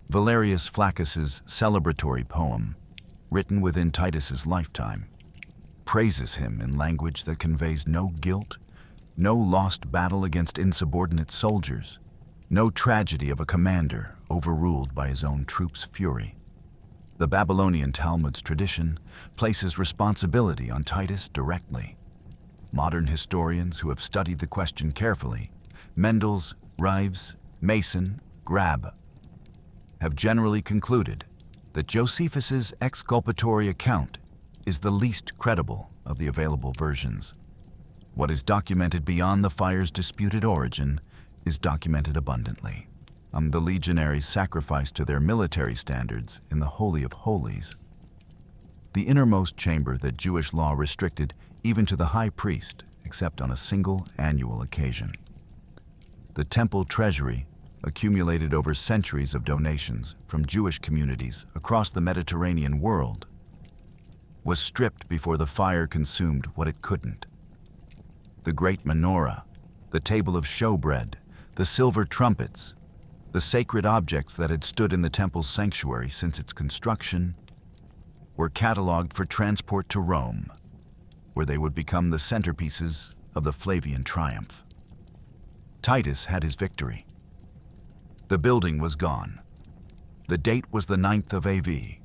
Valerius Flaccus's celebratory poem, written within Titus's lifetime, praises him in language that conveys no guilt, no lost battle against insubordinate soldiers, no tragedy of a commander overruled by his own troops' fury. The Babylonian Talmud's tradition places responsibility on Titus directly. Modern historians who have studied the question carefully, Mendel's, Rives, Mason, Grab, have generally concluded that Josephus's exculpatory account is the least credible of the available versions. What is documented beyond the fire's disputed origin is documented abundantly. The legionaries sacrificed to their military standards in the Holy of Holies, the innermost chamber that Jewish law restricted even to the high priest, except on a single annual occasion. The temple treasury, accumulated over centuries of donations from Jewish communities across the Mediterranean world, was stripped before the fire consumed what it couldn't. The great menorah, the table of showbread, the silver trumpets, the sacred objects that had stood in the temple's sanctuary since its construction, were cataloged for transport to Rome, where they would become the centerpieces of the Flavian triumph. Titus had his victory. The building was gone. The date was the 9th of AV,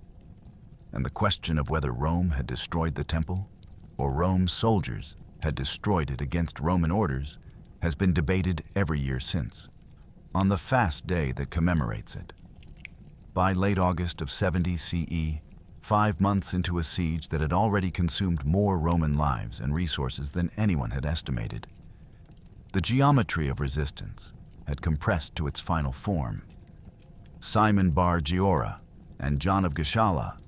and the question of whether Rome had destroyed the temple or Rome's soldiers had destroyed it against Roman orders has been debated every year since. On the fast day that commemorates it, by late August of 70 CE, 5 months into a siege that had already consumed more Roman lives and resources than anyone had estimated, the geometry of resistance had compressed to its final form. Simon Bar Giora and John of Gischala,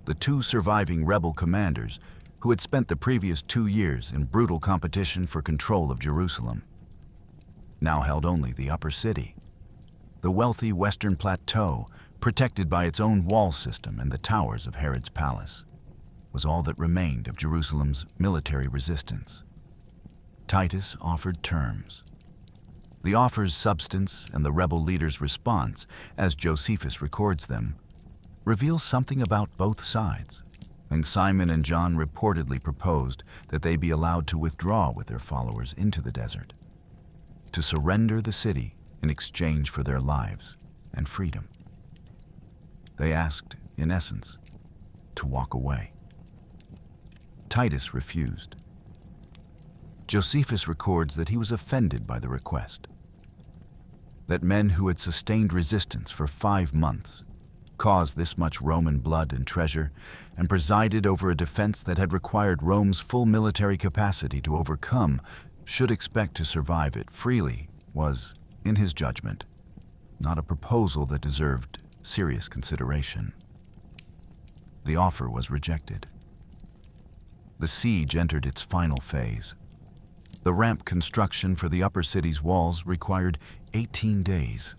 the two surviving rebel commanders who had spent the previous 2 years in brutal competition for control of Jerusalem, now held only the upper city. The wealthy western plateau, protected by its own wall system and the towers of Herod's palace, was all that remained of Jerusalem's military resistance. Titus offered terms. The offer's substance and the rebel leader's response, as Josephus records them, reveals something about both sides, and Simon and John reportedly proposed that they be allowed to withdraw with their followers into the desert, to surrender the city in exchange for their lives and freedom. They asked, in essence, to walk away. Titus refused. Josephus records that he was offended by the request, that men who had sustained resistance for 5 months, caused this much Roman blood and treasure, and presided over a defense that had required Rome's full military capacity to overcome, should expect to survive it freely, was, in his judgment, not a proposal that deserved serious consideration. The offer was rejected. The siege entered its final phase. The ramp construction for the upper city's walls required 18 days,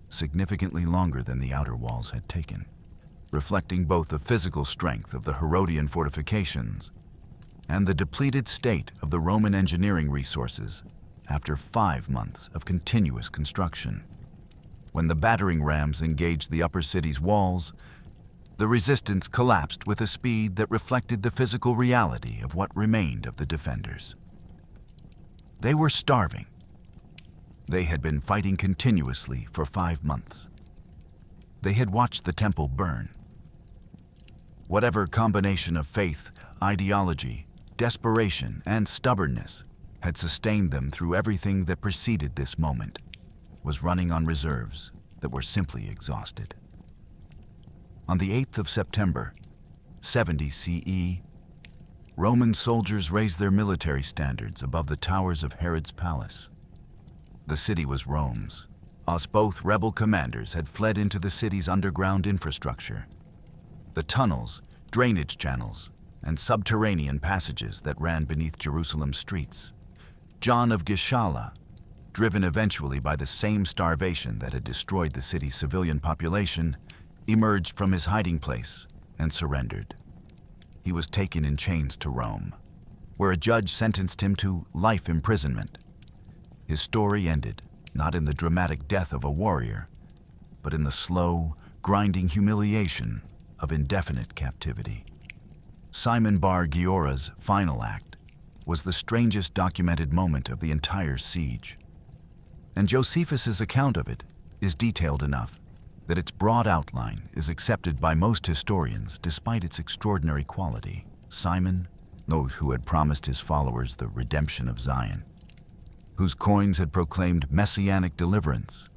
significantly longer than the outer walls had taken, reflecting both the physical strength of the Herodian fortifications and the depleted state of the Roman engineering resources after 5 months of continuous construction. When the battering rams engaged the upper city's walls, the resistance collapsed with a speed that reflected the physical reality of what remained of the defenders. They were starving. They had been fighting continuously for 5 months. They had watched the temple burn. Whatever combination of faith, ideology, desperation, and stubbornness had sustained them through everything that preceded this moment was running on reserves that were simply exhausted. On the 8th of September, 70 CE, Roman soldiers raised their military standards above the towers of Herod's palace. The city was Rome's, as both rebel commanders had fled into the city's underground infrastructure. The tunnels, drainage channels, and subterranean passages that ran beneath Jerusalem's streets. John of Gischala, driven eventually by the same starvation that had destroyed the city's civilian population, emerged from his hiding place and surrendered. He was taken in chains to Rome, where a judge sentenced him to life imprisonment. His story ended not in the dramatic death of a warrior, but in the slow, grinding humiliation of indefinite captivity. Simon Bar Giora's final act was the strangest documented moment of the entire siege, and Josephus's account of it is detailed enough that its broad outline is accepted by most historians despite its extraordinary quality. Simon, those who had promised his followers the redemption of Zion, whose coins had proclaimed messianic deliverance,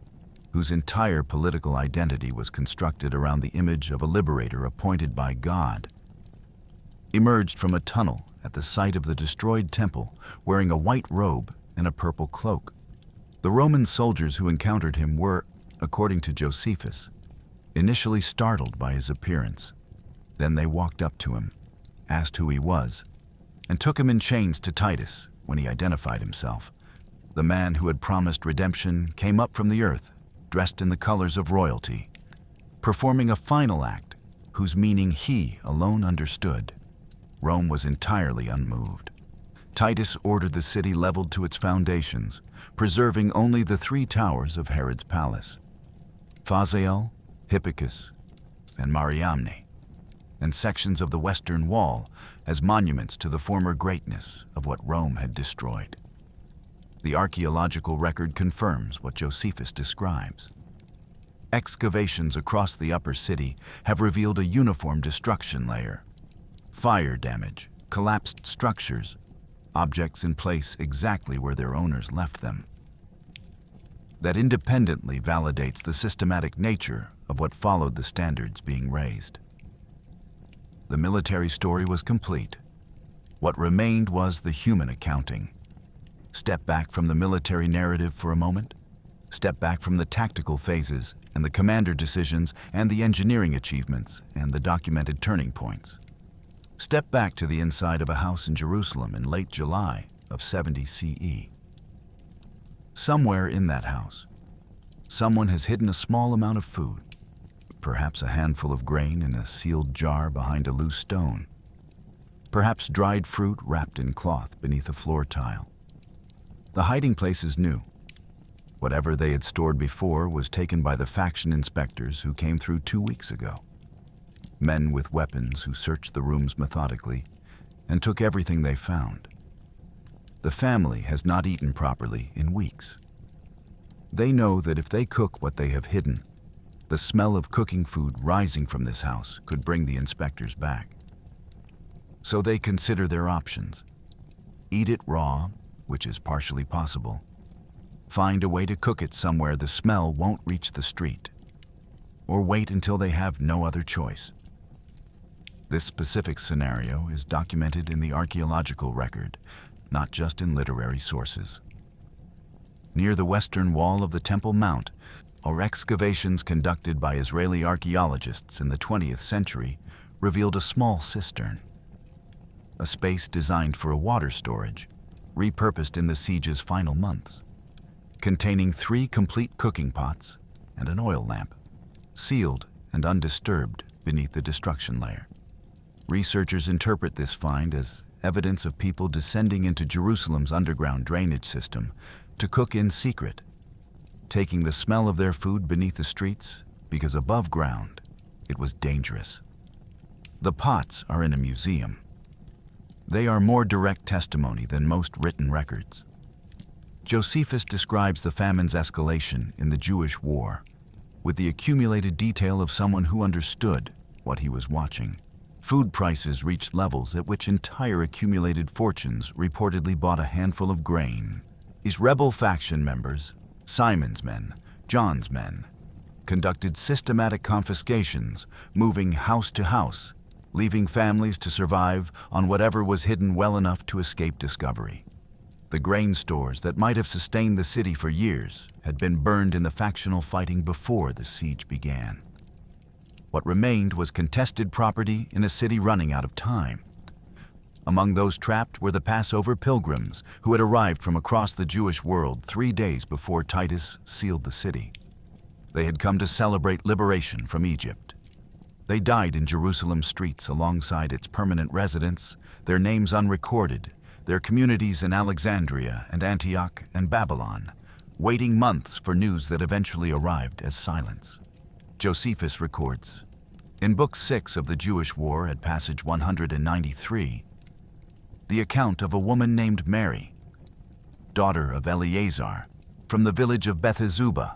whose entire political identity was constructed around the image of a liberator appointed by God, emerged from a tunnel at the site of the destroyed temple wearing a white robe and a purple cloak. The Roman soldiers who encountered him were, according to Josephus, initially startled by his appearance. Then they walked up to him, asked who he was, and took him in chains to Titus when he identified himself. The man who had promised redemption came up from the earth, dressed in the colors of royalty, performing a final act whose meaning he alone understood. Rome was entirely unmoved. Titus ordered the city leveled to its foundations, preserving only the 3 towers of Herod's palace: Phasael, Hippicus, and Mariamne, and sections of the western wall as monuments to the former greatness of what Rome had destroyed. The archaeological record confirms what Josephus describes. Excavations across the upper city have revealed a uniform destruction layer: fire damage, collapsed structures, objects in place exactly where their owners left them. That independently validates the systematic nature of what followed the standards being raised. The military story was complete. What remained was the human accounting. Step back from the military narrative for a moment. Step back from the tactical phases and the commander decisions and the engineering achievements and the documented turning points. Step back to the inside of a house in Jerusalem in late July of 70 CE. Somewhere in that house, someone has hidden a small amount of food, perhaps a handful of grain in a sealed jar behind a loose stone, perhaps dried fruit wrapped in cloth beneath a floor tile. The hiding places knew. Whatever they had stored before was taken by the faction inspectors who came through 2 weeks ago. Men with weapons who searched the rooms methodically and took everything they found. The family has not eaten properly in weeks. They know that if they cook what they have hidden, the smell of cooking food rising from this house could bring the inspectors back. So they consider their options. Eat it raw, which is partially possible. Find a way to cook it somewhere the smell won't reach the street. Or wait until they have no other choice. This specific scenario is documented in the archaeological record, not just in literary sources. Near the western wall of the Temple Mount are excavations conducted by Israeli archaeologists in the 20th century revealed a small cistern. A space designed for a water storage, repurposed in the siege's final months, containing 3 complete cooking pots and an oil lamp, sealed and undisturbed beneath the destruction layer. Researchers interpret this find as evidence of people descending into Jerusalem's underground drainage system to cook in secret, taking the smell of their food beneath the streets because above ground it was dangerous. The pots are in a museum. They are more direct testimony than most written records. Josephus describes the famine's escalation in the Jewish war with the accumulated detail of someone who understood what he was watching. Food prices reached levels at which entire accumulated fortunes reportedly bought a handful of grain. These rebel faction members, Simon's men, John's men, conducted systematic confiscations, moving house to house, leaving families to survive on whatever was hidden well enough to escape discovery. The grain stores that might have sustained the city for years had been burned in the factional fighting before the siege began. What remained was contested property in a city running out of time. Among those trapped were the Passover pilgrims who had arrived from across the Jewish world 3 days before Titus sealed the city. They had come to celebrate liberation from Egypt. They died in Jerusalem's streets alongside its permanent residents, their names unrecorded, their communities in Alexandria and Antioch and Babylon, waiting months for news that eventually arrived as silence. Josephus records, in Book 6 of the Jewish War at passage 193, the account of a woman named Mary, daughter of Eleazar, from the village of Bethzubah.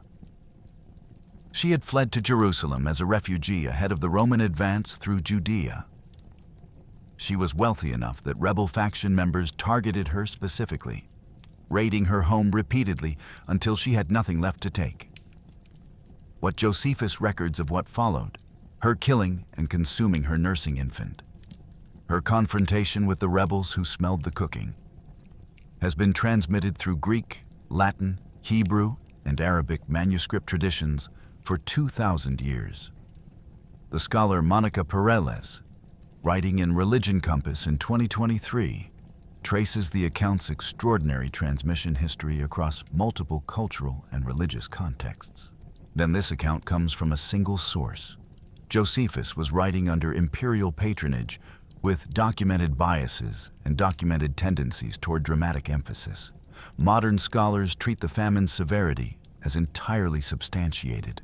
She had fled to Jerusalem as a refugee ahead of the Roman advance through Judea. She was wealthy enough that rebel faction members targeted her specifically, raiding her home repeatedly until she had nothing left to take. What Josephus records of what followed, her killing and consuming her nursing infant, her confrontation with the rebels who smelled the cooking, has been transmitted through Greek, Latin, Hebrew, and Arabic manuscript traditions for 2,000 years. The scholar Monica Pereles, writing in Religion Compass in 2023, traces the account's extraordinary transmission history across multiple cultural and religious contexts. Then this account comes from a single source. Josephus was writing under imperial patronage with documented biases and documented tendencies toward dramatic emphasis. Modern scholars treat the famine's severity as entirely substantiated,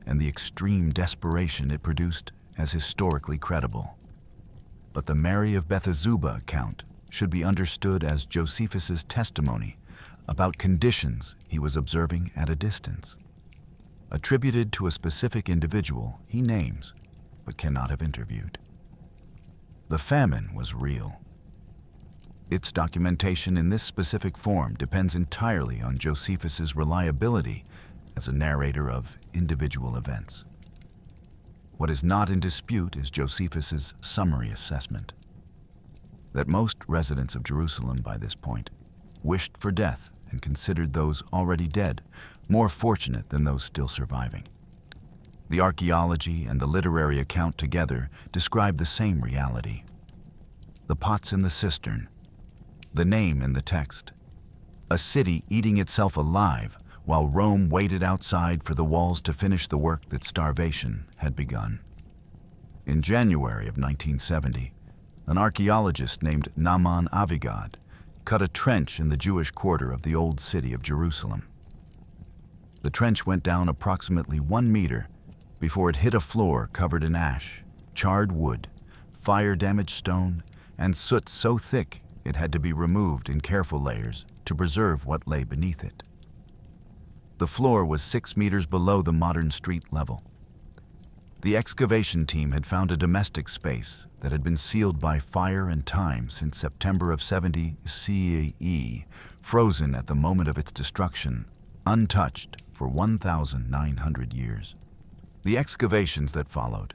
and the extreme desperation it produced as historically credible. But the Mary of Bethzubah account should be understood as Josephus's testimony about conditions he was observing at a distance, attributed to a specific individual he names but cannot have interviewed. The famine was real. Its documentation in this specific form depends entirely on Josephus's reliability as a narrator of individual events. What is not in dispute is Josephus's summary assessment that most residents of Jerusalem by this point wished for death and considered those already dead more fortunate than those still surviving. The archaeology and the literary account together describe the same reality. The pots in the cistern, the name in the text, a city eating itself alive while Rome waited outside for the walls to finish the work that starvation had begun. In January of 1970, an archaeologist named Naaman Avigad cut a trench in the Jewish quarter of the old city of Jerusalem. The trench went down approximately 1 meter before it hit a floor covered in ash, charred wood, fire-damaged stone, and soot so thick it had to be removed in careful layers to preserve what lay beneath it. The floor was 6 meters below the modern street level. The excavation team had found a domestic space that had been sealed by fire and time since September of 70 CE, frozen at the moment of its destruction, untouched for 1,900 years. The excavations that followed,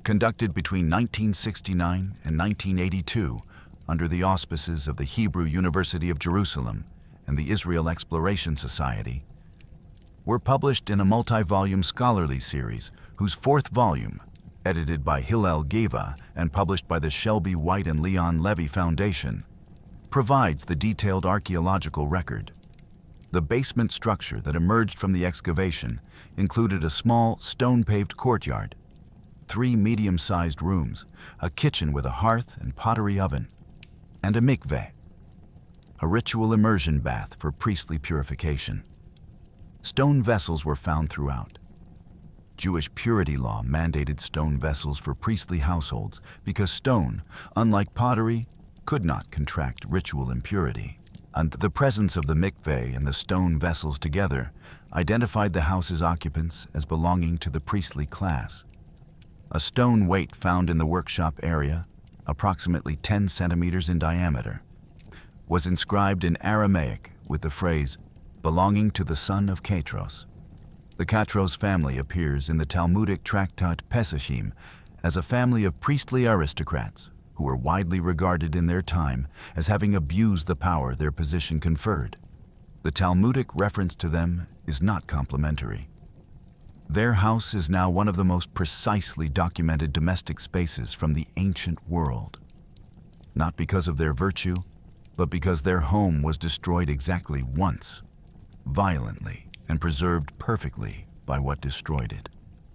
conducted between 1969 and 1982 under the auspices of the Hebrew University of Jerusalem and the Israel Exploration Society, were published in a multi-volume scholarly series whose 4th volume, edited by Hillel Geva and published by the Shelby White and Leon Levy Foundation, provides the detailed archaeological record. The basement structure that emerged from the excavation included a small stone-paved courtyard, 3 medium-sized rooms, a kitchen with a hearth and pottery oven, and a mikveh, a ritual immersion bath for priestly purification. Stone vessels were found throughout. Jewish purity law mandated stone vessels for priestly households because stone, unlike pottery, could not contract ritual impurity. And the presence of the mikveh and the stone vessels together identified the house's occupants as belonging to the priestly class. A stone weight found in the workshop area, approximately 10 centimeters in diameter, was inscribed in Aramaic with the phrase, belonging to the son of Katros. The Katros family appears in the Talmudic tractate Pesachim as a family of priestly aristocrats who were widely regarded in their time as having abused the power their position conferred. The Talmudic reference to them is not complimentary. Their house is now one of the most precisely documented domestic spaces from the ancient world. Not because of their virtue, but because their home was destroyed exactly once, violently and preserved perfectly by what destroyed it.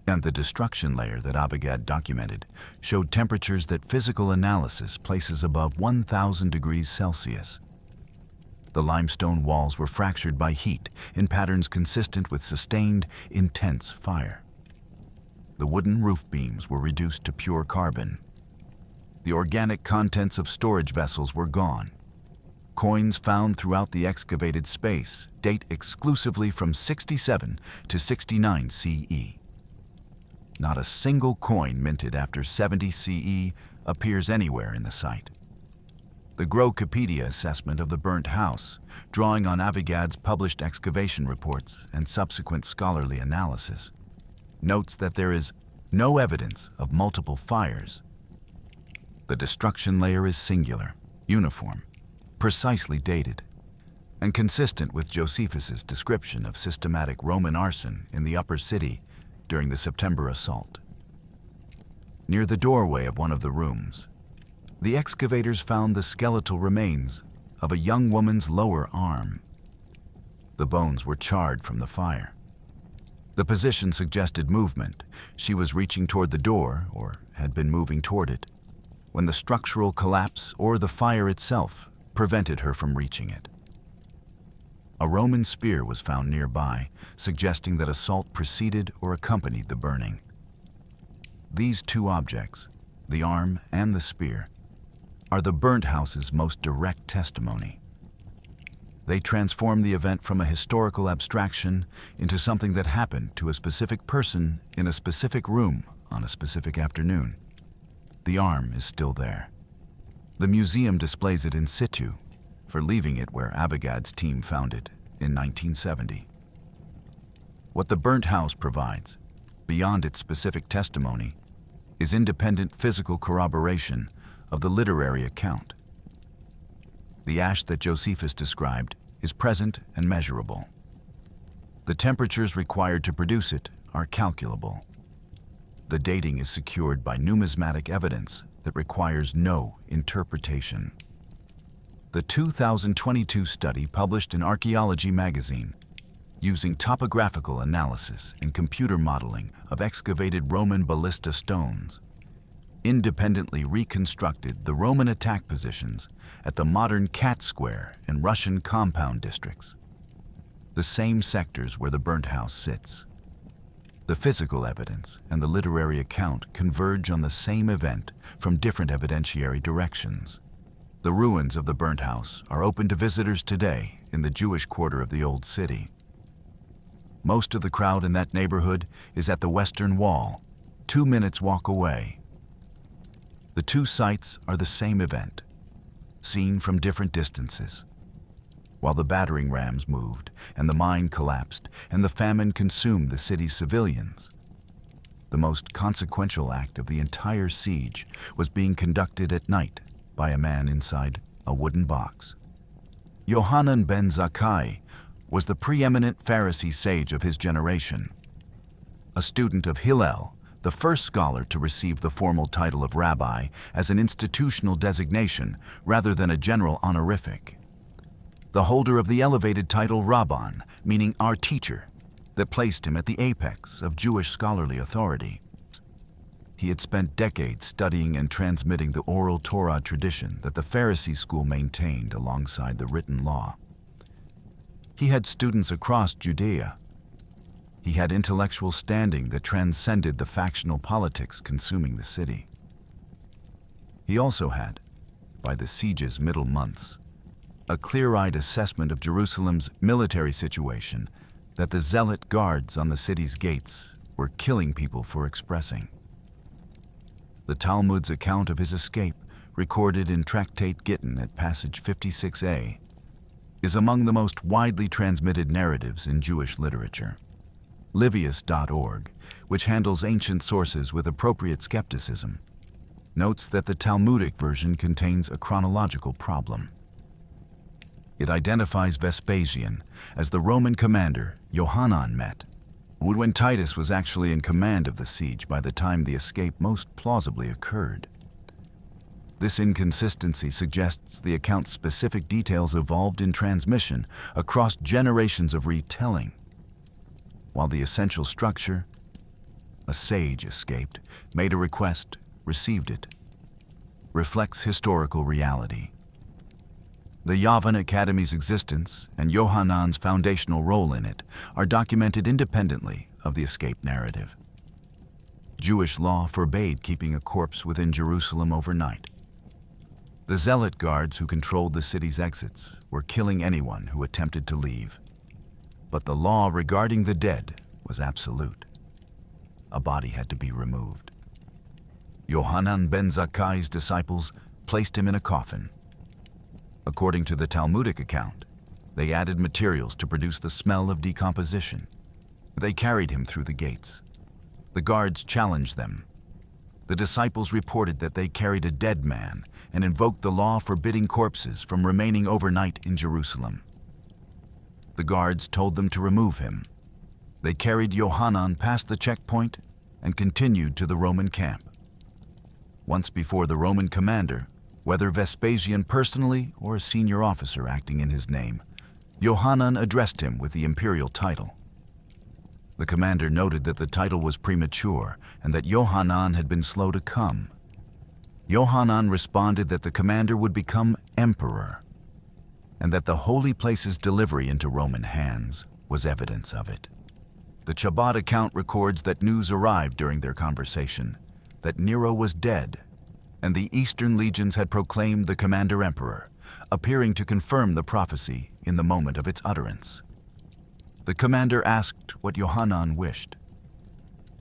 And the destruction layer that Abagad documented showed temperatures that physical analysis places above 1,000 degrees Celsius. The limestone walls were fractured by heat in patterns consistent with sustained, intense fire. The wooden roof beams were reduced to pure carbon. The organic contents of storage vessels were gone. Coins found throughout the excavated space date exclusively from 67 to 69 CE. Not a single coin minted after 70 CE appears anywhere in the site. The Grokopedia assessment of the burnt house, drawing on Avigad's published excavation reports and subsequent scholarly analysis, notes that there is no evidence of multiple fires. The destruction layer is singular, uniform, precisely dated, and consistent with Josephus's description of systematic Roman arson in the upper city during the September assault. Near the doorway of one of the rooms, the excavators found the skeletal remains of a young woman's lower arm. The bones were charred from the fire. The position suggested movement. She was reaching toward the door, or had been moving toward it, when the structural collapse or the fire itself prevented her from reaching it. A Roman spear was found nearby, suggesting that assault preceded or accompanied the burning. These 2 objects, the arm and the spear, are the burnt house's most direct testimony. They transform the event from a historical abstraction into something that happened to a specific person in a specific room on a specific afternoon. The arm is still there. The museum displays it in situ for leaving it where Avigad's team found it in 1970. What the burnt house provides, beyond its specific testimony, is independent physical corroboration of the literary account. The ash that Josephus described is present and measurable. The temperatures required to produce it are calculable. The dating is secured by numismatic evidence that requires no interpretation. The 2022 study published in Archaeology magazine, using topographical analysis and computer modeling of excavated Roman ballista stones, independently reconstructed the Roman attack positions at the modern Cat Square and Russian compound districts, the same sectors where the burnt house sits. The physical evidence and the literary account converge on the same event from different evidentiary directions. The ruins of the burnt house are open to visitors today in the Jewish quarter of the Old City. Most of the crowd in that neighborhood is at the Western Wall, 2 minutes walk away. The two sites are the same event, seen from different distances. While the battering rams moved and the mine collapsed and the famine consumed the city's civilians, the most consequential act of the entire siege was being conducted at night by a man inside a wooden box. Johanan ben Zakai was the preeminent Pharisee sage of his generation, a student of Hillel, the first scholar to receive the formal title of rabbi as an institutional designation rather than a general honorific. The holder of the elevated title Rabban, meaning our teacher, that placed him at the apex of Jewish scholarly authority. He had spent decades studying and transmitting the oral Torah tradition that the Pharisee school maintained alongside the written law. He had students across Judea. He had intellectual standing that transcended the factional politics consuming the city. He also had, by the siege's middle months, a clear-eyed assessment of Jerusalem's military situation that the zealot guards on the city's gates were killing people for expressing. The Talmud's account of his escape, recorded in Tractate Gittin at passage 56a, is among the most widely transmitted narratives in Jewish literature. Livius.org, which handles ancient sources with appropriate skepticism, notes that the Talmudic version contains a chronological problem. It identifies Vespasian as the Roman commander Johanan met, when Titus was actually in command of the siege by the time the escape most plausibly occurred. This inconsistency suggests the account's specific details evolved in transmission across generations of retelling, while the essential structure, a sage escaped, made a request, received it, reflects historical reality. The Yavin Academy's existence and Johanan's foundational role in it are documented independently of the escape narrative. Jewish law forbade keeping a corpse within Jerusalem overnight. The zealot guards who controlled the city's exits were killing anyone who attempted to leave. But the law regarding the dead was absolute. A body had to be removed. Johanan ben Zakkai's disciples placed him in a coffin. According to the Talmudic account, they added materials to produce the smell of decomposition. They carried him through the gates. The guards challenged them. The disciples reported that they carried a dead man and invoked the law forbidding corpses from remaining overnight in Jerusalem. The guards told them to remove him. They carried Johanan past the checkpoint and continued to the Roman camp. Once before the Roman commander, whether Vespasian personally or a senior officer acting in his name, Johanan addressed him with the imperial title. The commander noted that the title was premature and that Johanan had been slow to come. Johanan responded that the commander would become emperor, and that the holy place's delivery into Roman hands was evidence of it. The Chabad account records that news arrived during their conversation, that Nero was dead, and the Eastern legions had proclaimed the commander emperor, appearing to confirm the prophecy in the moment of its utterance. The commander asked what Johanan wished.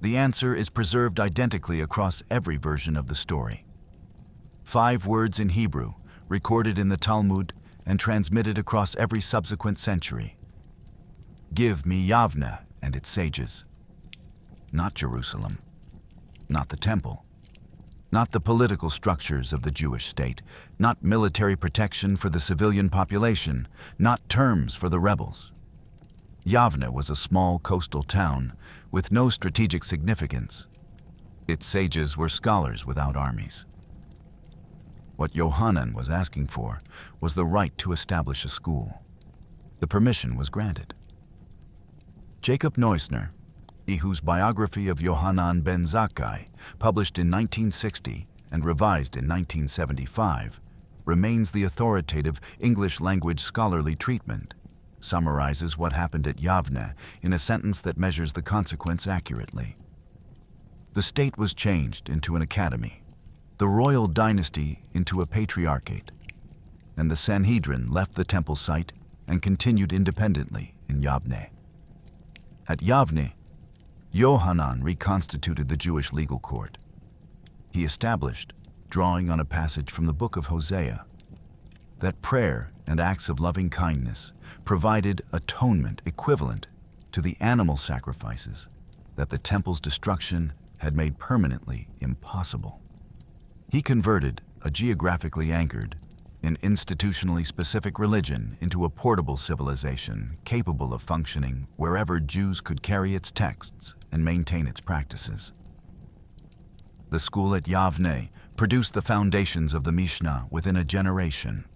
The answer is preserved identically across every version of the story. 5 words in Hebrew, recorded in the Talmud and transmitted across every subsequent century. Give me Yavne and its sages. Not Jerusalem, not the temple, not the political structures of the Jewish state, not military protection for the civilian population, not terms for the rebels. Yavne was a small coastal town with no strategic significance. Its sages were scholars without armies. What Johanan was asking for was the right to establish a school. The permission was granted. Jacob Neusner, whose biography of Johanan ben Zakai, published in 1960 and revised in 1975, remains the authoritative English-language scholarly treatment, summarizes what happened at Yavne in a sentence that measures the consequence accurately. The state was changed into an academy, the royal dynasty into a patriarchate, and the Sanhedrin left the temple site and continued independently in Yavne. At Yavne, Johanan reconstituted the Jewish legal court. He established, drawing on a passage from the book of Hosea, that prayer and acts of loving kindness provided atonement equivalent to the animal sacrifices that the temple's destruction had made permanently impossible. He converted a geographically anchored and institutionally specific religion into a portable civilization capable of functioning wherever Jews could carry its texts and maintain its practices. The school at Yavne produced the foundations of the Mishnah within a generation.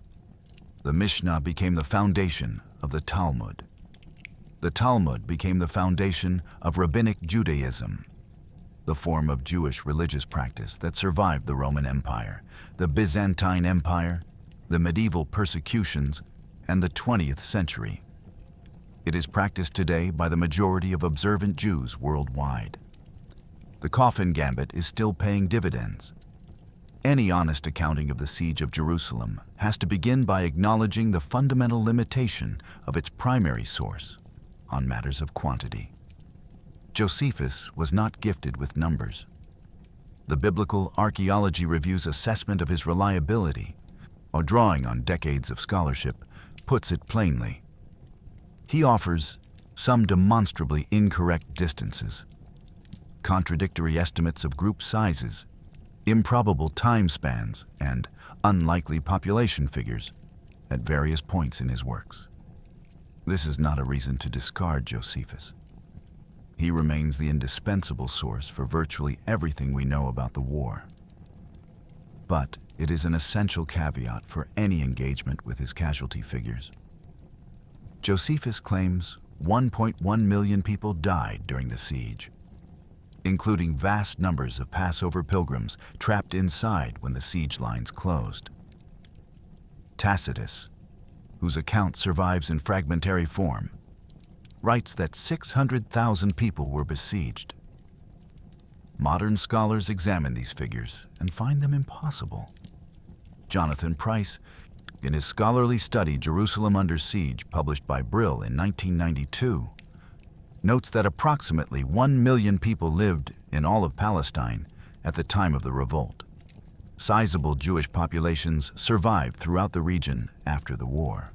The Mishnah became the foundation of the Talmud. The Talmud became the foundation of Rabbinic Judaism, the form of Jewish religious practice that survived the Roman Empire, the Byzantine Empire, the medieval persecutions, and the 20th century. It is practiced today by the majority of observant Jews worldwide. The coffin gambit is still paying dividends. Any honest accounting of the siege of Jerusalem has to begin by acknowledging the fundamental limitation of its primary source on matters of quantity. Josephus was not gifted with numbers. The Biblical Archaeology Review's assessment of his reliability, while drawing on decades of scholarship, puts it plainly. He offers some demonstrably incorrect distances, contradictory estimates of group sizes, improbable time spans, and unlikely population figures at various points in his works. This is not a reason to discard Josephus. He remains the indispensable source for virtually everything we know about the war. But it is an essential caveat for any engagement with his casualty figures. Josephus claims 1.1 million people died during the siege, including vast numbers of Passover pilgrims trapped inside when the siege lines closed. Tacitus, whose account survives in fragmentary form, writes that 600,000 people were besieged. Modern scholars examine these figures and find them impossible. Jonathan Price, in his scholarly study Jerusalem Under Siege, published by Brill in 1992, notes that approximately 1 million people lived in all of Palestine at the time of the revolt. Sizable Jewish populations survived throughout the region after the war.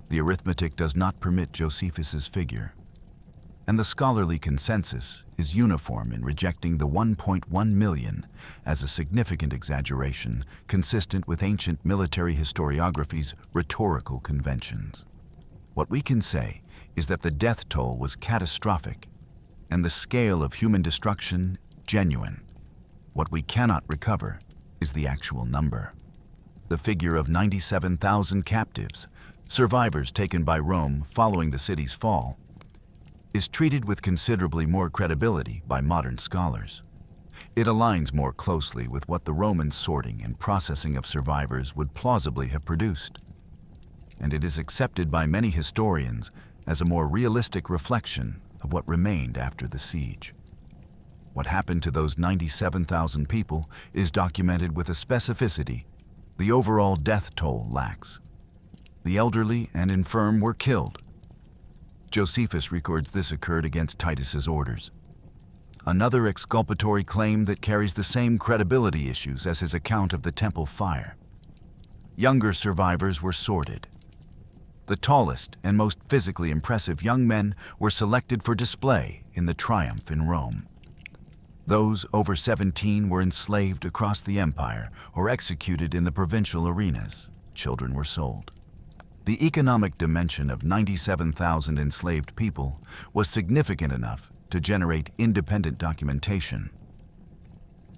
The arithmetic does not permit Josephus's figure, and the scholarly consensus is uniform in rejecting the 1.1 million as a significant exaggeration consistent with ancient military historiography's rhetorical conventions. What we can say is that the death toll was catastrophic and the scale of human destruction genuine. What we cannot recover is the actual number. The figure of 97,000 captives, survivors taken by Rome following the city's fall, is treated with considerably more credibility by modern scholars. It aligns more closely with what the Roman sorting and processing of survivors would plausibly have produced, and it is accepted by many historians as a more realistic reflection of what remained after the siege. What happened to those 97,000 people is documented with a specificity the overall death toll lacks. The elderly and infirm were killed. Josephus records this occurred against Titus's orders. Another exculpatory claim that carries the same credibility issues as his account of the temple fire. Younger survivors were sorted. The tallest and most physically impressive young men were selected for display in the triumph in Rome. Those over 17 were enslaved across the empire or executed in the provincial arenas. Children were sold. The economic dimension of 97,000 enslaved people was significant enough to generate independent documentation.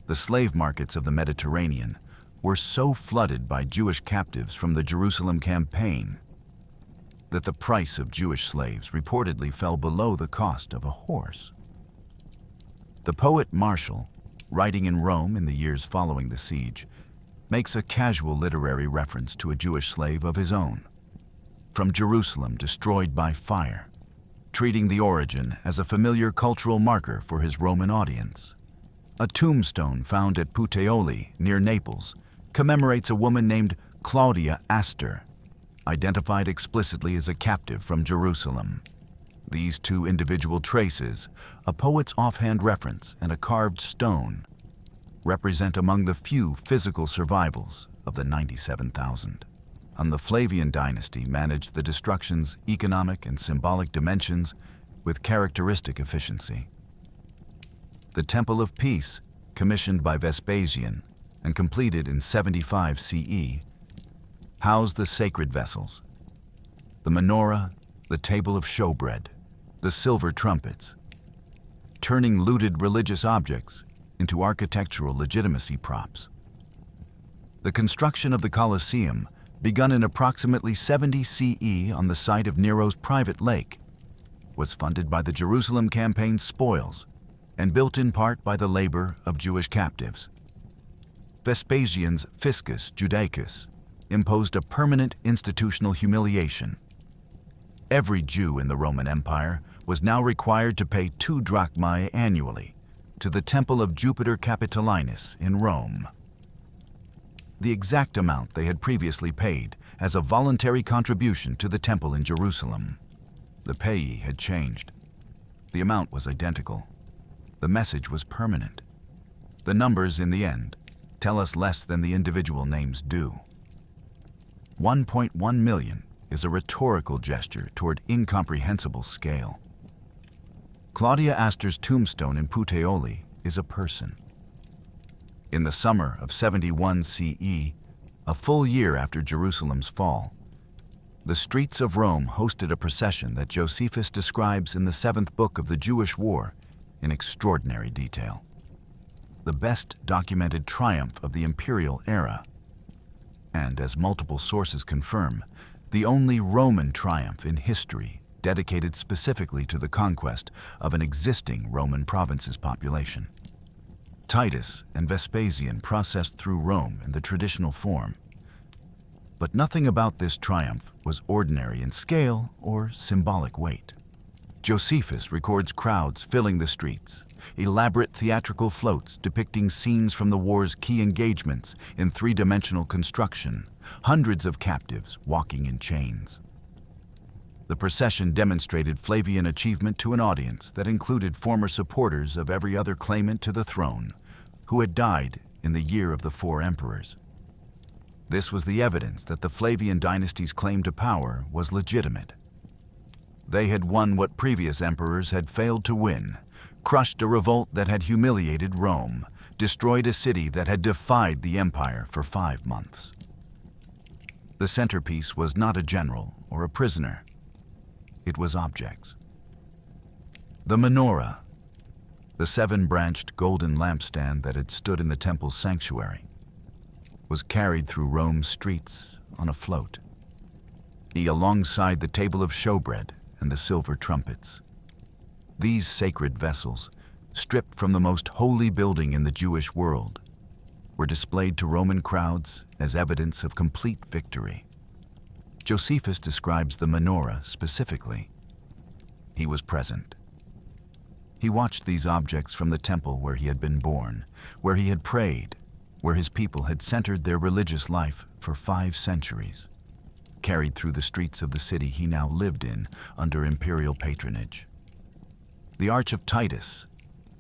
The slave markets of the Mediterranean were so flooded by Jewish captives from the Jerusalem campaign that the price of Jewish slaves reportedly fell below the cost of a horse. The poet Martial, writing in Rome in the years following the siege, makes a casual literary reference to a Jewish slave of his own, from Jerusalem destroyed by fire, treating the origin as a familiar cultural marker for his Roman audience. A tombstone found at Puteoli, near Naples, commemorates a woman named Claudia Astor, identified explicitly as a captive from Jerusalem. These two individual traces, a poet's offhand reference and a carved stone, represent among the few physical survivals of the 97,000. The Flavian dynasty managed the destruction's economic and symbolic dimensions with characteristic efficiency. The Temple of Peace, commissioned by Vespasian and completed in 75 CE, housed the sacred vessels, the menorah, the table of showbread, the silver trumpets, turning looted religious objects into architectural legitimacy props. The construction of the Colosseum, begun in approximately 70 CE on the site of Nero's private lake, was funded by the Jerusalem campaign's spoils and built in part by the labor of Jewish captives. Vespasian's Fiscus Judaicus imposed a permanent institutional humiliation. Every Jew in the Roman Empire was now required to pay 2 drachmae annually to the Temple of Jupiter Capitolinus in Rome, the exact amount they had previously paid as a voluntary contribution to the temple in Jerusalem. The payee had changed. The amount was identical. The message was permanent. The numbers, in the end, tell us less than the individual names do. 1.1 million is a rhetorical gesture toward incomprehensible scale. Claudia Astor's tombstone in Puteoli is a person. In the summer of 71 CE, a full year after Jerusalem's fall, the streets of Rome hosted a procession that Josephus describes in the 7th book of the Jewish War in extraordinary detail. The best documented triumph of the imperial era, and as multiple sources confirm, the only Roman triumph in history dedicated specifically to the conquest of an existing Roman province's population. Titus and Vespasian processed through Rome in the traditional form, but nothing about this triumph was ordinary in scale or symbolic weight. Josephus records crowds filling the streets, elaborate theatrical floats depicting scenes from the war's key engagements in 3-dimensional construction, hundreds of captives walking in chains. The procession demonstrated Flavian achievement to an audience that included former supporters of every other claimant to the throne, who had died in the year of the 4 emperors. This was the evidence that the Flavian dynasty's claim to power was legitimate. They had won what previous emperors had failed to win, crushed a revolt that had humiliated Rome, destroyed a city that had defied the empire for 5 months. The centerpiece was not a general or a prisoner. It was objects. The menorah, the 7-branched golden lampstand that had stood in the temple's sanctuary, was carried through Rome's streets on a float, alongside the table of showbread and the silver trumpets. These sacred vessels, stripped from the most holy building in the Jewish world, were displayed to Roman crowds as evidence of complete victory. Josephus describes the menorah specifically. He was present. He watched these objects from the temple where he had been born, where he had prayed, where his people had centered their religious life for 5 centuries, carried through the streets of the city he now lived in under imperial patronage. The Arch of Titus,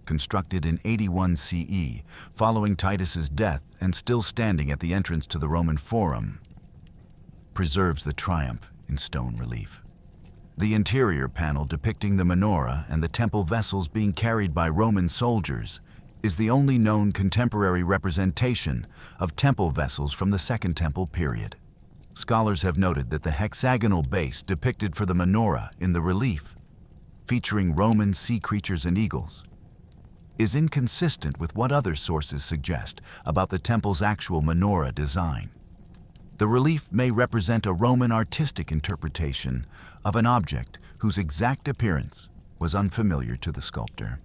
constructed in 81 CE, following Titus's death and still standing at the entrance to the Roman Forum, preserves the triumph in stone relief. The interior panel depicting the menorah and the temple vessels being carried by Roman soldiers is the only known contemporary representation of temple vessels from the Second Temple period. Scholars have noted that the hexagonal base depicted for the menorah in the relief, featuring Roman sea creatures and eagles, is inconsistent with what other sources suggest about the temple's actual menorah design. The relief may represent a Roman artistic interpretation of an object whose exact appearance was unfamiliar to the sculptor.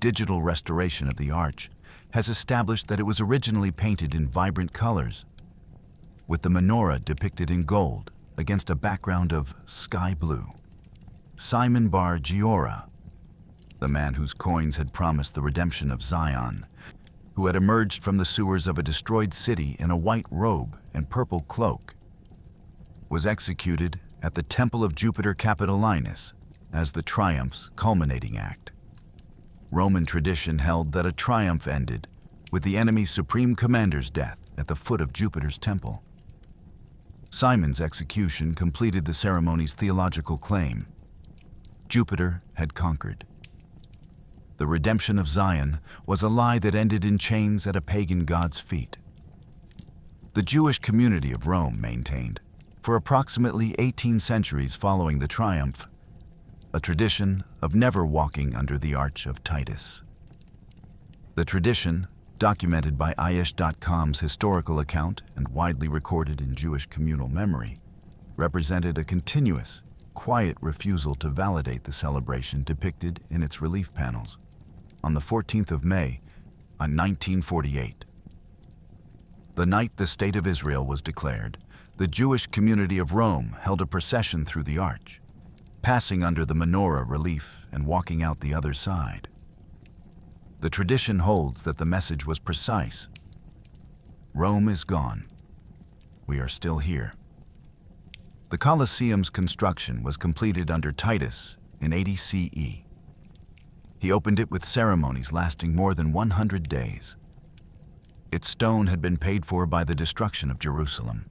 digital restoration of the arch has established that it was originally painted in vibrant colors, with the menorah depicted in gold against a background of sky blue. Simon Bar Giora, the man whose coins had promised the redemption of Zion, who had emerged from the sewers of a destroyed city in a white robe and purple cloak, was executed at the Temple of Jupiter Capitolinus as the triumph's culminating act. Roman tradition held that a triumph ended with the enemy's supreme commander's death at the foot of Jupiter's temple. Simon's execution completed the ceremony's theological claim. Jupiter had conquered. The redemption of Zion was a lie that ended in chains at a pagan god's feet. The Jewish community of Rome maintained, for approximately 18 centuries following the triumph, a tradition of never walking under the arch of Titus. The tradition, documented by Aish.com's historical account and widely recorded in Jewish communal memory, represented a continuous, quiet refusal to validate the celebration depicted in its relief panels on the 14th of May, 1948. The night the State of Israel was declared, the Jewish community of Rome held a procession through the arch, passing under the menorah relief and walking out the other side. The tradition holds that the message was precise. Rome is gone. We are still here. The Colosseum's construction was completed under Titus in 80 CE. He opened it with ceremonies lasting more than 100 days. Its stone had been paid for by the destruction of Jerusalem.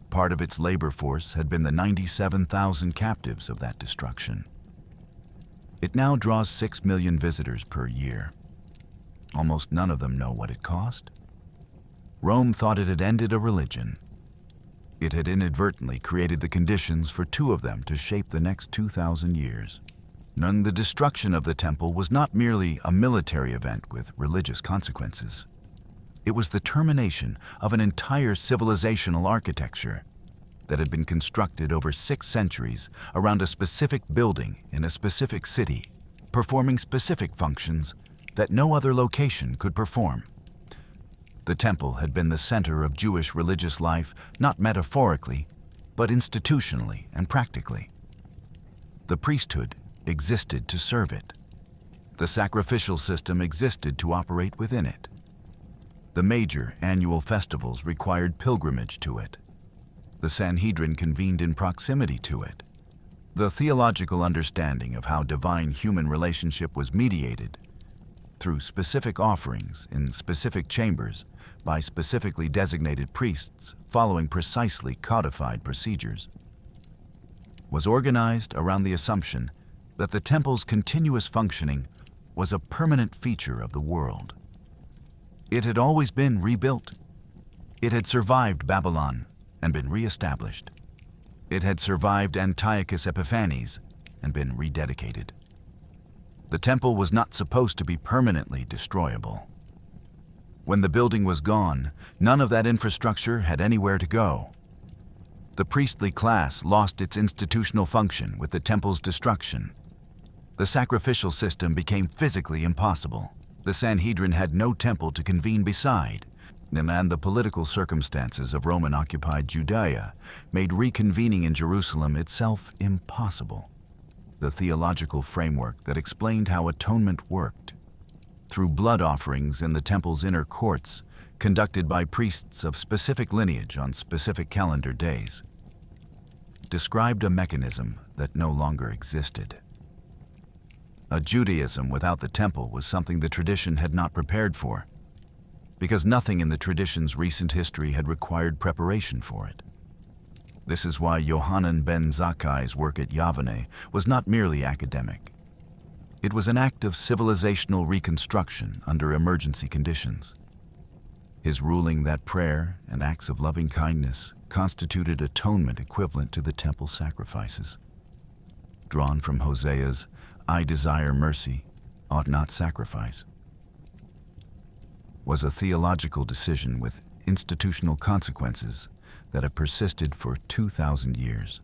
Part of its labor force had been the 97,000 captives of that destruction. It now draws 6 million visitors per year. Almost none of them know what it cost. Rome thought it had ended a religion. It had inadvertently created the conditions for two of them to shape the next 2,000 years. The destruction of the temple was not merely a military event with religious consequences. It was the termination of an entire civilizational architecture that had been constructed over 6 centuries around a specific building in a specific city, performing specific functions that no other location could perform. The temple had been the center of Jewish religious life, not metaphorically, but institutionally and practically. The priesthood existed to serve it. The sacrificial system existed to operate within it. The major annual festivals required pilgrimage to it. The Sanhedrin convened in proximity to it. The theological understanding of how divine-human relationship was mediated through specific offerings in specific chambers by specifically designated priests following precisely codified procedures was organized around the assumption that the temple's continuous functioning was a permanent feature of the world. It had always been rebuilt. It had survived Babylon and been reestablished. It had survived Antiochus Epiphanes and been rededicated. The temple was not supposed to be permanently destroyable. When the building was gone, none of that infrastructure had anywhere to go. The priestly class lost its institutional function with the temple's destruction. The sacrificial system became physically impossible. The Sanhedrin had no temple to convene beside, and the political circumstances of Roman-occupied Judea made reconvening in Jerusalem itself impossible. The theological framework that explained how atonement worked, through blood offerings in the temple's inner courts, conducted by priests of specific lineage on specific calendar days, described a mechanism that no longer existed. A Judaism without the temple was something the tradition had not prepared for, because nothing in the tradition's recent history had required preparation for it. This is why Johanan ben Zakai's work at Yavane was not merely academic. It was an act of civilizational reconstruction under emergency conditions. His ruling that prayer and acts of loving kindness constituted atonement equivalent to the temple sacrifices, drawn from Hosea's "I desire mercy, ought not sacrifice," was a theological decision with institutional consequences that have persisted for 2,000 years.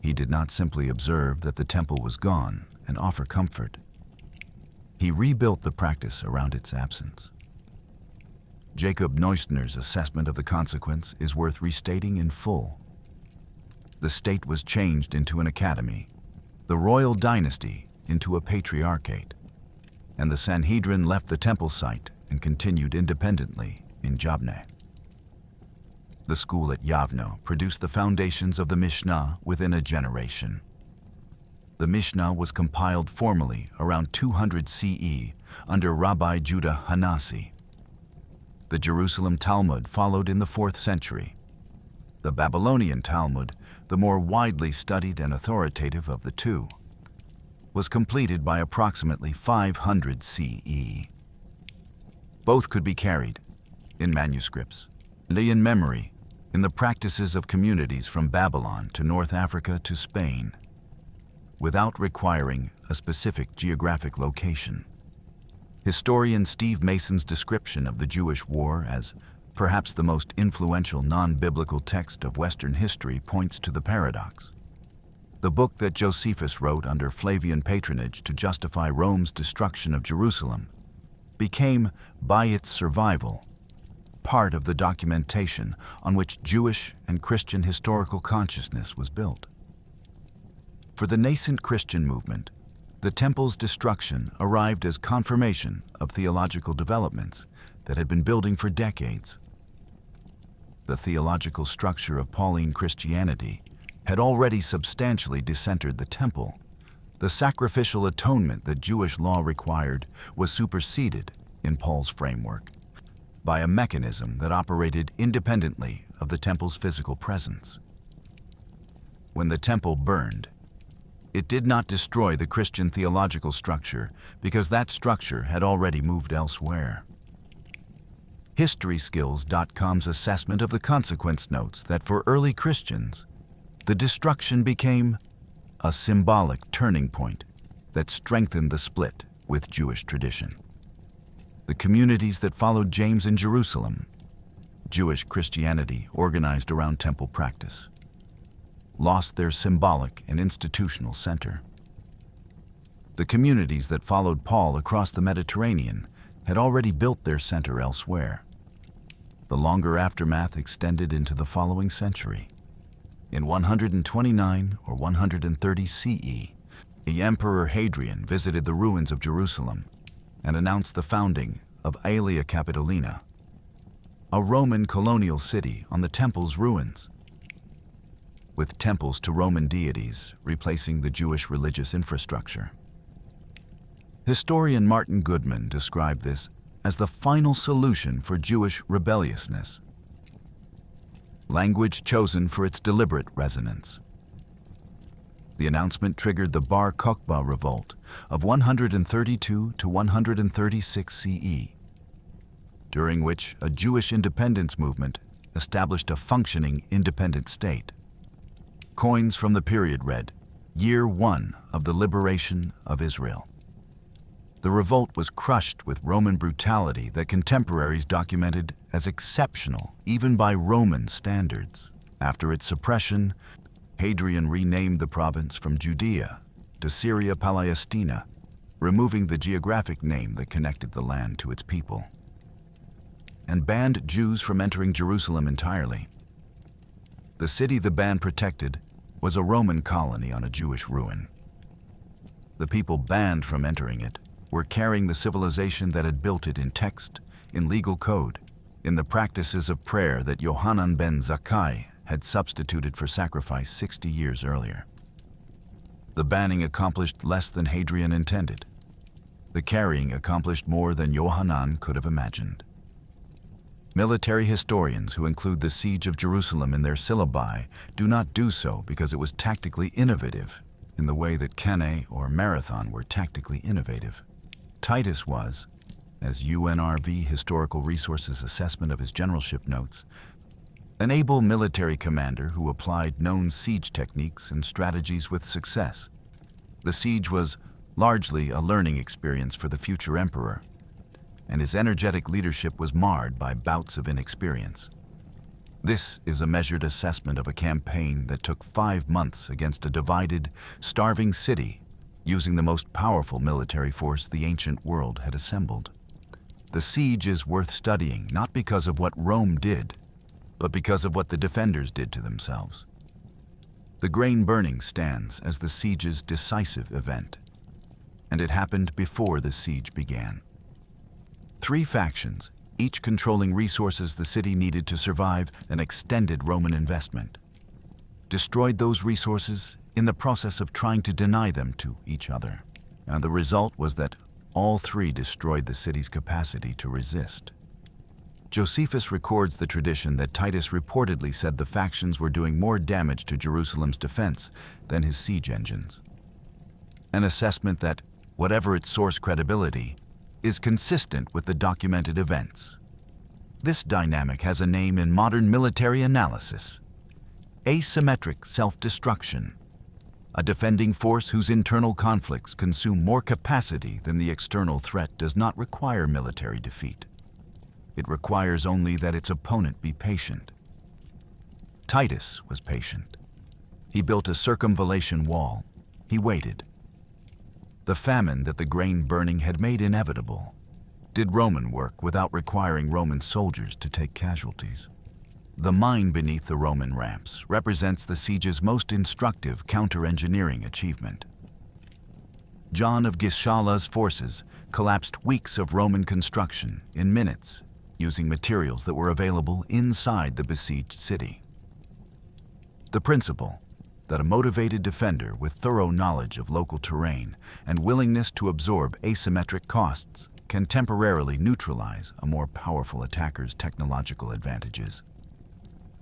He did not simply observe that the temple was gone and offer comfort. He rebuilt the practice around its absence. Jacob Neusner's assessment of the consequence is worth restating in full. The state was changed into an academy, the royal dynasty into a patriarchate, and the Sanhedrin left the temple site and continued independently in Jabneh. The school at Yavno produced the foundations of the Mishnah within a generation. The Mishnah was compiled formally around 200 CE under Rabbi Judah Hanasi. The Jerusalem Talmud followed in the 4th century. The Babylonian Talmud, the more widely studied and authoritative of the two, was completed by approximately 500 CE. Both could be carried, in manuscripts, and in memory, in the practices of communities from Babylon to North Africa to Spain, without requiring a specific geographic location. Historian Steve Mason's description of the Jewish War as perhaps the most influential non-biblical text of Western history points to the paradox. The book that Josephus wrote under Flavian patronage to justify Rome's destruction of Jerusalem became, by its survival, part of the documentation on which Jewish and Christian historical consciousness was built. For the nascent Christian movement, the temple's destruction arrived as confirmation of theological developments that had been building for decades. The theological structure of Pauline Christianity had already substantially decentered the temple. The sacrificial atonement that Jewish law required was superseded, in Paul's framework, by a mechanism that operated independently of the temple's physical presence. When the temple burned, it did not destroy the Christian theological structure because that structure had already moved elsewhere. HistorySkills.com's assessment of the consequence notes that for early Christians, the destruction became a symbolic turning point that strengthened the split with Jewish tradition. The communities that followed James in Jerusalem, Jewish Christianity organized around temple practice, lost their symbolic and institutional center. The communities that followed Paul across the Mediterranean had already built their center elsewhere. The longer aftermath extended into the following century. In 129 or 130 CE, the Emperor Hadrian visited the ruins of Jerusalem and announced the founding of Aelia Capitolina, a Roman colonial city on the temple's ruins, with temples to Roman deities replacing the Jewish religious infrastructure. Historian Martin Goodman described this as the final solution for Jewish rebelliousness. Language chosen for its deliberate resonance. The announcement triggered the Bar Kokhba revolt of 132 to 136 CE, during which a Jewish independence movement established a functioning independent state. Coins from the period read, Year 1 of the Liberation of Israel. The revolt was crushed with Roman brutality that contemporaries documented as exceptional even by Roman standards. After its suppression, Hadrian renamed the province from Judea to Syria Palestina, removing the geographic name that connected the land to its people, and banned Jews from entering Jerusalem entirely. The city the ban protected was a Roman colony on a Jewish ruin. The people banned from entering it were carrying the civilization that had built it in text, in legal code, in the practices of prayer that Johanan ben Zakai had substituted for sacrifice 60 years earlier. The banning accomplished less than Hadrian intended. The carrying accomplished more than Johanan could have imagined. Military historians who include the siege of Jerusalem in their syllabi do not do so because it was tactically innovative in the way that Cannae or Marathon were tactically innovative. Titus was, as UNRV Historical Resources assessment of his generalship notes, an able military commander who applied known siege techniques and strategies with success. The siege was largely a learning experience for the future emperor, and his energetic leadership was marred by bouts of inexperience. This is a measured assessment of a campaign that took 5 months against a divided, starving city, using the most powerful military force the ancient world had assembled. The siege is worth studying not because of what Rome did, but because of what the defenders did to themselves. The grain burning stands as the siege's decisive event, and it happened before the siege began. 3 factions, each controlling resources the city needed to survive an extended Roman investment, destroyed those resources in the process of trying to deny them to each other. And the result was that all 3 destroyed the city's capacity to resist. Josephus records the tradition that Titus reportedly said the factions were doing more damage to Jerusalem's defense than his siege engines. An assessment that, whatever its source credibility, is consistent with the documented events. This dynamic has a name in modern military analysis: asymmetric self-destruction. A defending force whose internal conflicts consume more capacity than the external threat does not require military defeat. It requires only that its opponent be patient. Titus was patient. He built a circumvallation wall. He waited. The famine that the grain burning had made inevitable did Roman work without requiring Roman soldiers to take casualties. The mine beneath the Roman ramps represents the siege's most instructive counter-engineering achievement. John of Giscala's forces collapsed weeks of Roman construction in minutes, using materials that were available inside the besieged city. The principle that a motivated defender with thorough knowledge of local terrain and willingness to absorb asymmetric costs can temporarily neutralize a more powerful attacker's technological advantages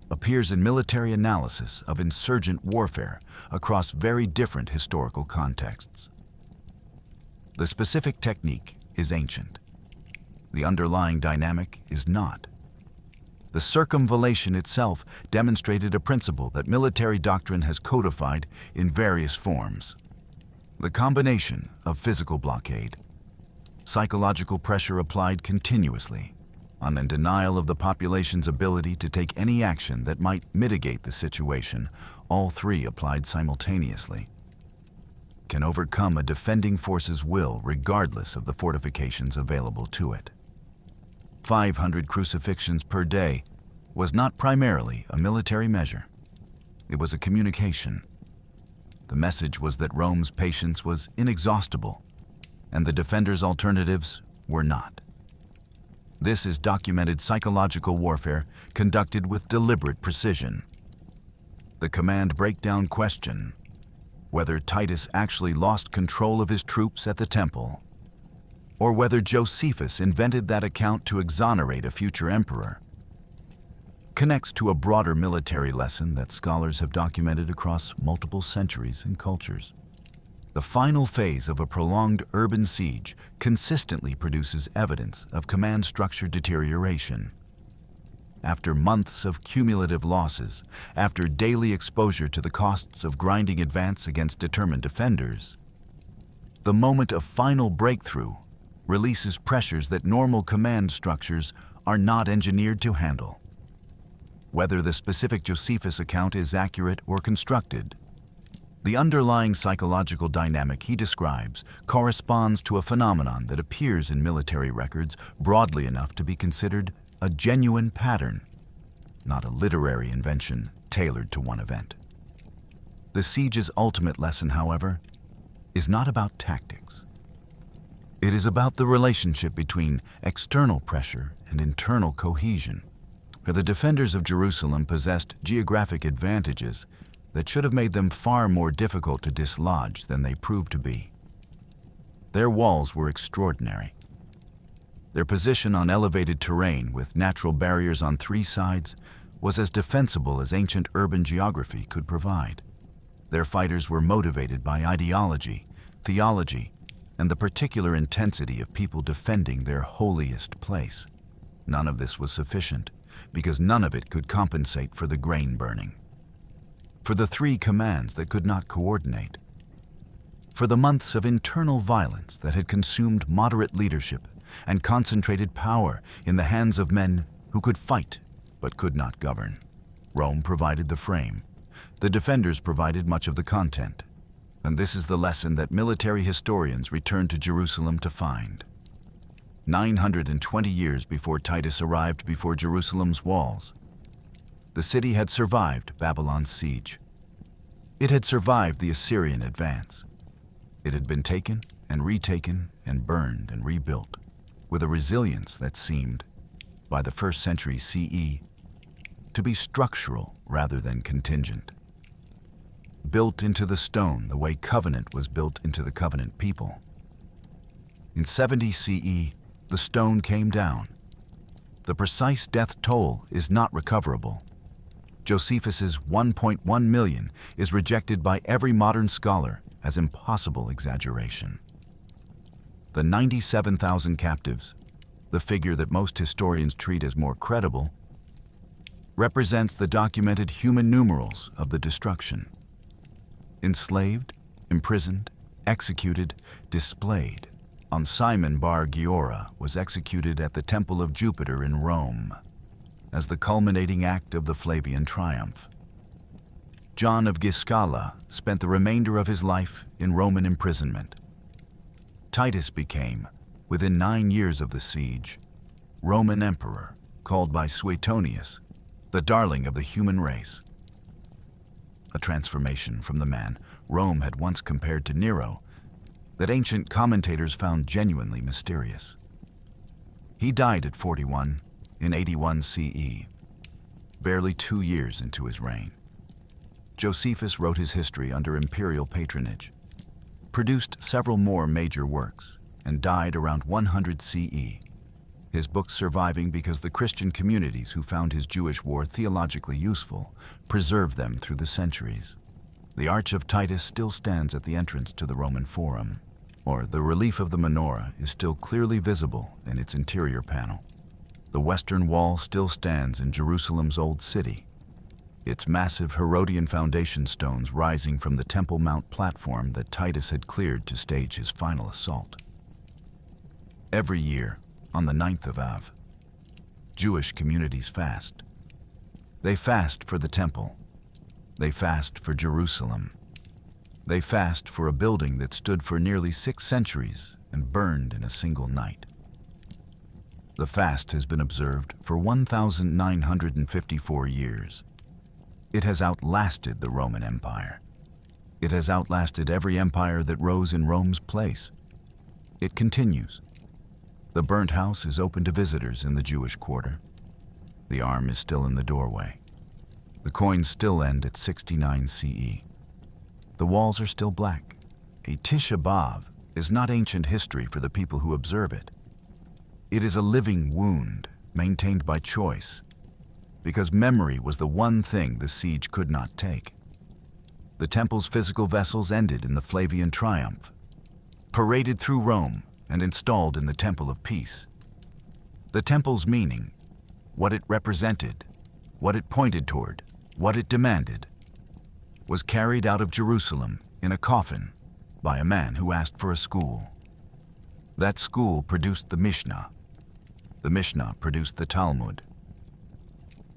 appears in military analysis of insurgent warfare across very different historical contexts. The specific technique is ancient. The underlying dynamic is not. The circumvallation itself demonstrated a principle that military doctrine has codified in various forms. The combination of physical blockade, psychological pressure applied continuously, on a denial of the population's ability to take any action that might mitigate the situation, all 3 applied simultaneously, can overcome a defending force's will regardless of the fortifications available to it. 500 crucifixions per day was not primarily a military measure. It was a communication. The message was that Rome's patience was inexhaustible, and the defenders' alternatives were not. This is documented psychological warfare conducted with deliberate precision. The command breakdown question, whether Titus actually lost control of his troops at the temple, or whether Josephus invented that account to exonerate a future emperor, connects to a broader military lesson that scholars have documented across multiple centuries and cultures. The final phase of a prolonged urban siege consistently produces evidence of command structure deterioration. After months of cumulative losses, after daily exposure to the costs of grinding advance against determined defenders, the moment of final breakthrough releases pressures that normal command structures are not engineered to handle. Whether the specific Josephus account is accurate or constructed, the underlying psychological dynamic he describes corresponds to a phenomenon that appears in military records broadly enough to be considered a genuine pattern, not a literary invention tailored to one event. The siege's ultimate lesson, however, is not about tactics. It is about the relationship between external pressure and internal cohesion. The defenders of Jerusalem possessed geographic advantages that should have made them far more difficult to dislodge than they proved to be. Their walls were extraordinary. Their position on elevated terrain with natural barriers on 3 sides was as defensible as ancient urban geography could provide. Their fighters were motivated by ideology, theology, and the particular intensity of people defending their holiest place. None of this was sufficient, because none of it could compensate for the grain burning, for the 3 commands that could not coordinate, for the months of internal violence that had consumed moderate leadership and concentrated power in the hands of men who could fight but could not govern. Rome provided the frame. The defenders provided much of the content. And this is the lesson that military historians return to Jerusalem to find. 920 years before Titus arrived before Jerusalem's walls, the city had survived Babylon's siege. It had survived the Assyrian advance. It had been taken and retaken and burned and rebuilt with a resilience that seemed, by the 1st century CE, to be structural rather than contingent. Built into the stone the way covenant was built into the covenant people. In 70 CE, the stone came down. The precise death toll is not recoverable. Josephus's 1.1 million is rejected by every modern scholar as impossible exaggeration. The 97,000 captives, the figure that most historians treat as more credible, represents the documented human numerals of the destruction. Enslaved, imprisoned, executed, displayed. On Simon Bar Giora was executed at the Temple of Jupiter in Rome as the culminating act of the Flavian triumph. John of Giscala spent the remainder of his life in Roman imprisonment. Titus became, within 9 years of the siege, Roman emperor, called by Suetonius, the darling of the human race. A transformation from the man Rome had once compared to Nero that ancient commentators found genuinely mysterious. He died at 41 in 81 CE, barely 2 years into his reign. Josephus wrote his history under imperial patronage, produced several more major works, and died around 100 CE, his books surviving because the Christian communities who found his Jewish war theologically useful preserved them through the centuries. The Arch of Titus still stands at the entrance to the Roman Forum, or the relief of the menorah is still clearly visible in its interior panel. The western wall still stands in Jerusalem's Old City, its massive Herodian foundation stones rising from the Temple Mount platform that Titus had cleared to stage his final assault. Every year, on the 9th of Av, Jewish communities fast. They fast for the temple. They fast for Jerusalem. They fast for a building that stood for nearly 6 centuries and burned in a single night. The fast has been observed for 1,954 years. It has outlasted the Roman Empire. It has outlasted every empire that rose in Rome's place. It continues. The burnt house is open to visitors in the Jewish quarter. The arm is still in the doorway. The coins still end at 69 CE. The walls are still black. A Tisha B'Av is not ancient history for the people who observe it. It is a living wound maintained by choice, because memory was the one thing the siege could not take. The temple's physical vessels ended in the Flavian triumph, paraded through Rome and installed in the Temple of Peace. The temple's meaning, what it represented, what it pointed toward, what it demanded, was carried out of Jerusalem in a coffin by a man who asked for a school. That school produced the Mishnah. The Mishnah produced the Talmud.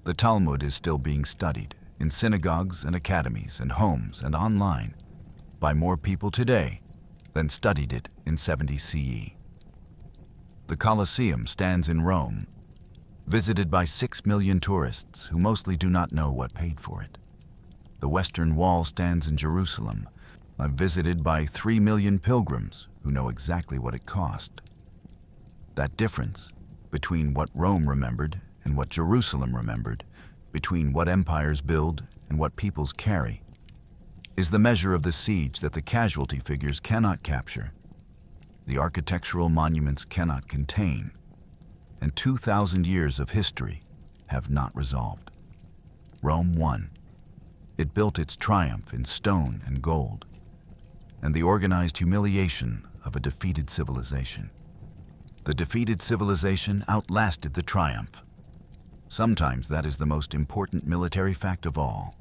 The Talmud is still being studied in synagogues and academies and homes and online by more people today than studied it in 70 CE. The Colosseum stands in Rome, visited by 6 million tourists who mostly do not know what paid for it. The Western Wall stands in Jerusalem, visited by 3 million pilgrims who know exactly what it cost. That difference between what Rome remembered and what Jerusalem remembered, between what empires build and what peoples carry, is the measure of the siege that the casualty figures cannot capture, the architectural monuments cannot contain, and 2,000 years of history have not resolved. Rome won. It built its triumph in stone and gold, and the organized humiliation of a defeated civilization. The defeated civilization outlasted the triumph. Sometimes that is the most important military fact of all.